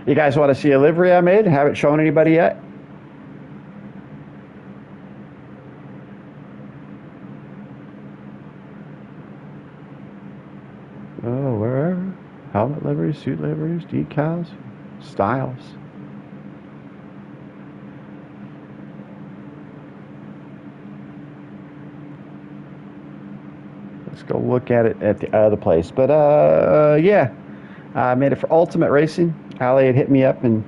You guys want to see a livery I made? Haven't shown anybody yet? Oh, wherever. Helmet liveries, suit liveries, decals, styles. Let's go look at it at the other place. But yeah, I made it for Ultimate Racing. Ali had hit me up and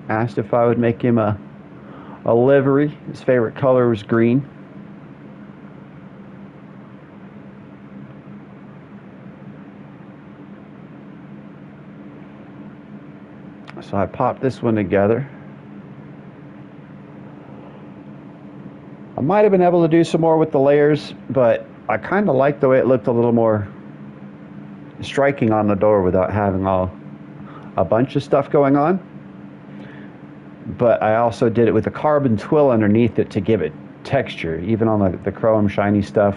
asked if I would make him a livery. His favorite color was green. So I popped this one together. I might have been able to do some more with the layers, but I kind of like the way it looked a little more striking on the door without having a bunch of stuff going on. But I also did it with a carbon twill underneath it to give it texture. Even on the chrome shiny stuff,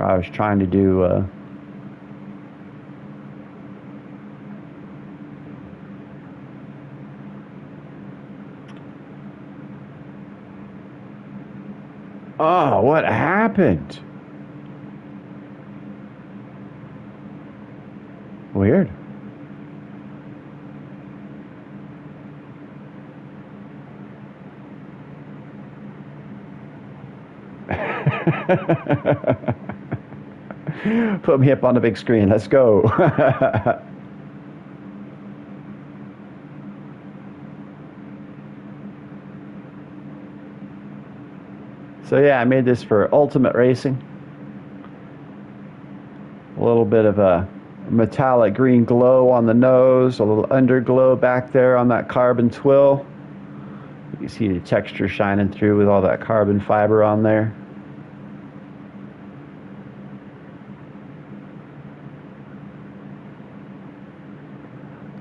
I was trying to do oh, what happened? Weird. Put me up on the big screen. Let's go. So yeah, I made this for Ultimate Racing. A little bit of a metallic green glow on the nose, a little underglow back there on that carbon twill. You can see the texture shining through with all that carbon fiber on there.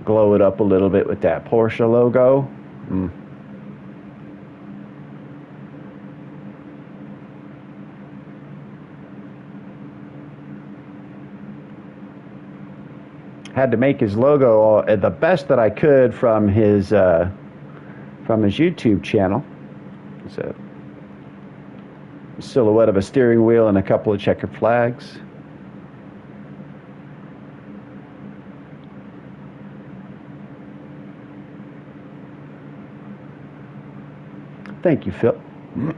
Glow it up a little bit with that Porsche logo. Had to make his logo the best that I could from his YouTube channel. It's a silhouette of a steering wheel and a couple of checkered flags. Thank you, Phil.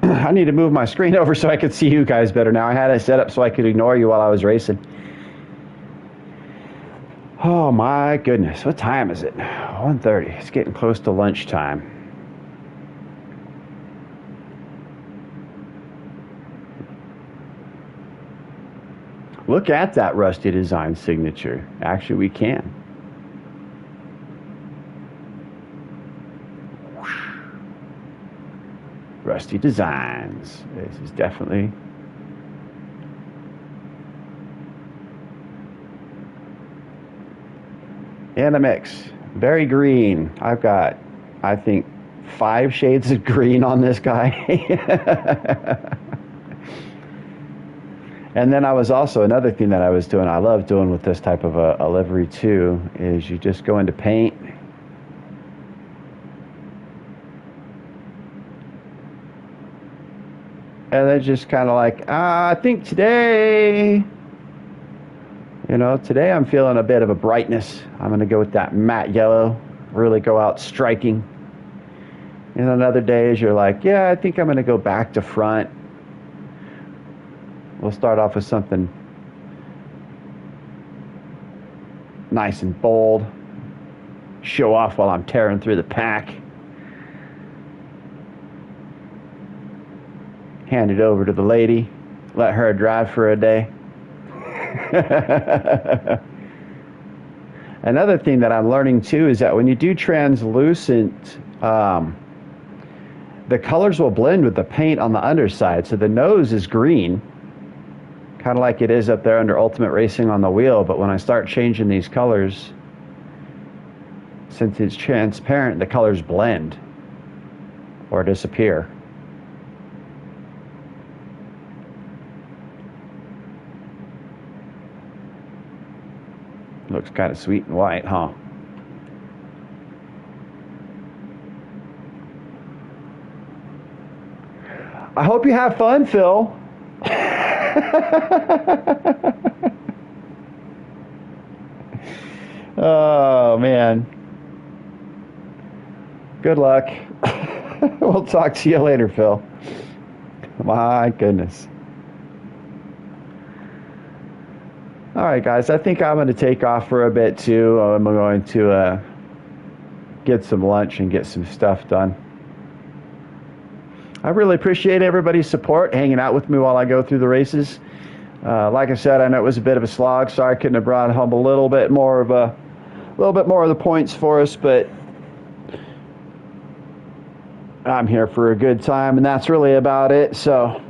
I need to move my screen over so I could see you guys better now. I had it set up so I could ignore you while I was racing. Oh my goodness, what time is it? 1:30. It's getting close to lunchtime. Look at that Rusty Design signature. Actually, we can. Rusty Designs. This is definitely in a mix. Very green. I've got, I think, 5 shades of green on this guy. And then I was also, another thing that I was doing, I love doing with this type of a livery too, is you just go into paint. And then just kind of like, I think today, you know, today I'm feeling a bit of a brightness. I'm going to go with that matte yellow, really go out striking. And on other days, you're like, yeah, I think I'm going to go back to front. We'll start off with something nice and bold. Show off while I'm tearing through the pack. Hand it over to the lady. Let her drive for a day. Another thing that I'm learning too is that when you do translucent the colors will blend with the paint on the underside. So the nose is green, kind of like it is up there under Ultimate Racing on the wheel. But when I start changing these colors, since it's transparent, the colors blend or disappear. Looks kind of sweet and white, huh? I hope you have fun, Phil. Oh, man. Good luck. We'll talk to you later, Phil. My goodness. All right, guys. I think I'm going to take off for a bit, too. I'm going to get some lunch and get some stuff done. I really appreciate everybody's support, hanging out with me while I go through the races. Like I said, I know it was a bit of a slog, so I couldn't have brought home a little bit more of the points for us, but I'm here for a good time, and that's really about it. So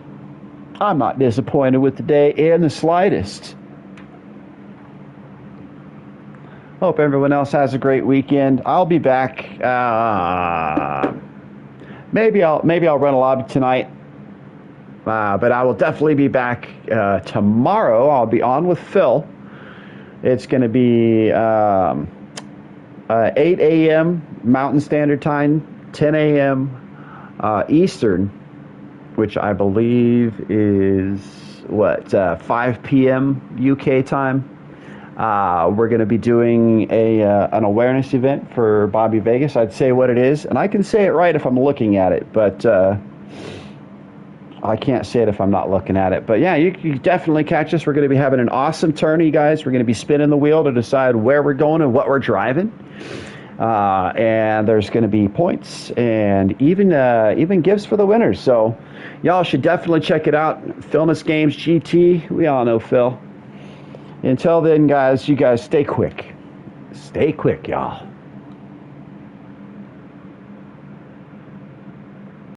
I'm not disappointed with the day in the slightest. Hope everyone else has a great weekend. I'll be back. Maybe I'll run a lobby tonight, but I will definitely be back tomorrow. I'll be on with Phil. It's going to be 8 a.m. Mountain Standard Time, 10 a.m. Eastern, which I believe is 5 p.m. UK time. We're going to be doing an awareness event for Bobby Vegas. I'd say what it is, and I can say it right if I'm looking at it, but I can't say it if I'm not looking at it. But yeah, you definitely catch us. We're going to be having an awesome tourney, guys. We're going to be spinning the wheel to decide where we're going and what we're driving. And there's going to be points and even gifts for the winners. So y'all should definitely check it out. Philness Games GT. We all know Phil. Until then, guys, you guys stay quick. Stay quick, y'all.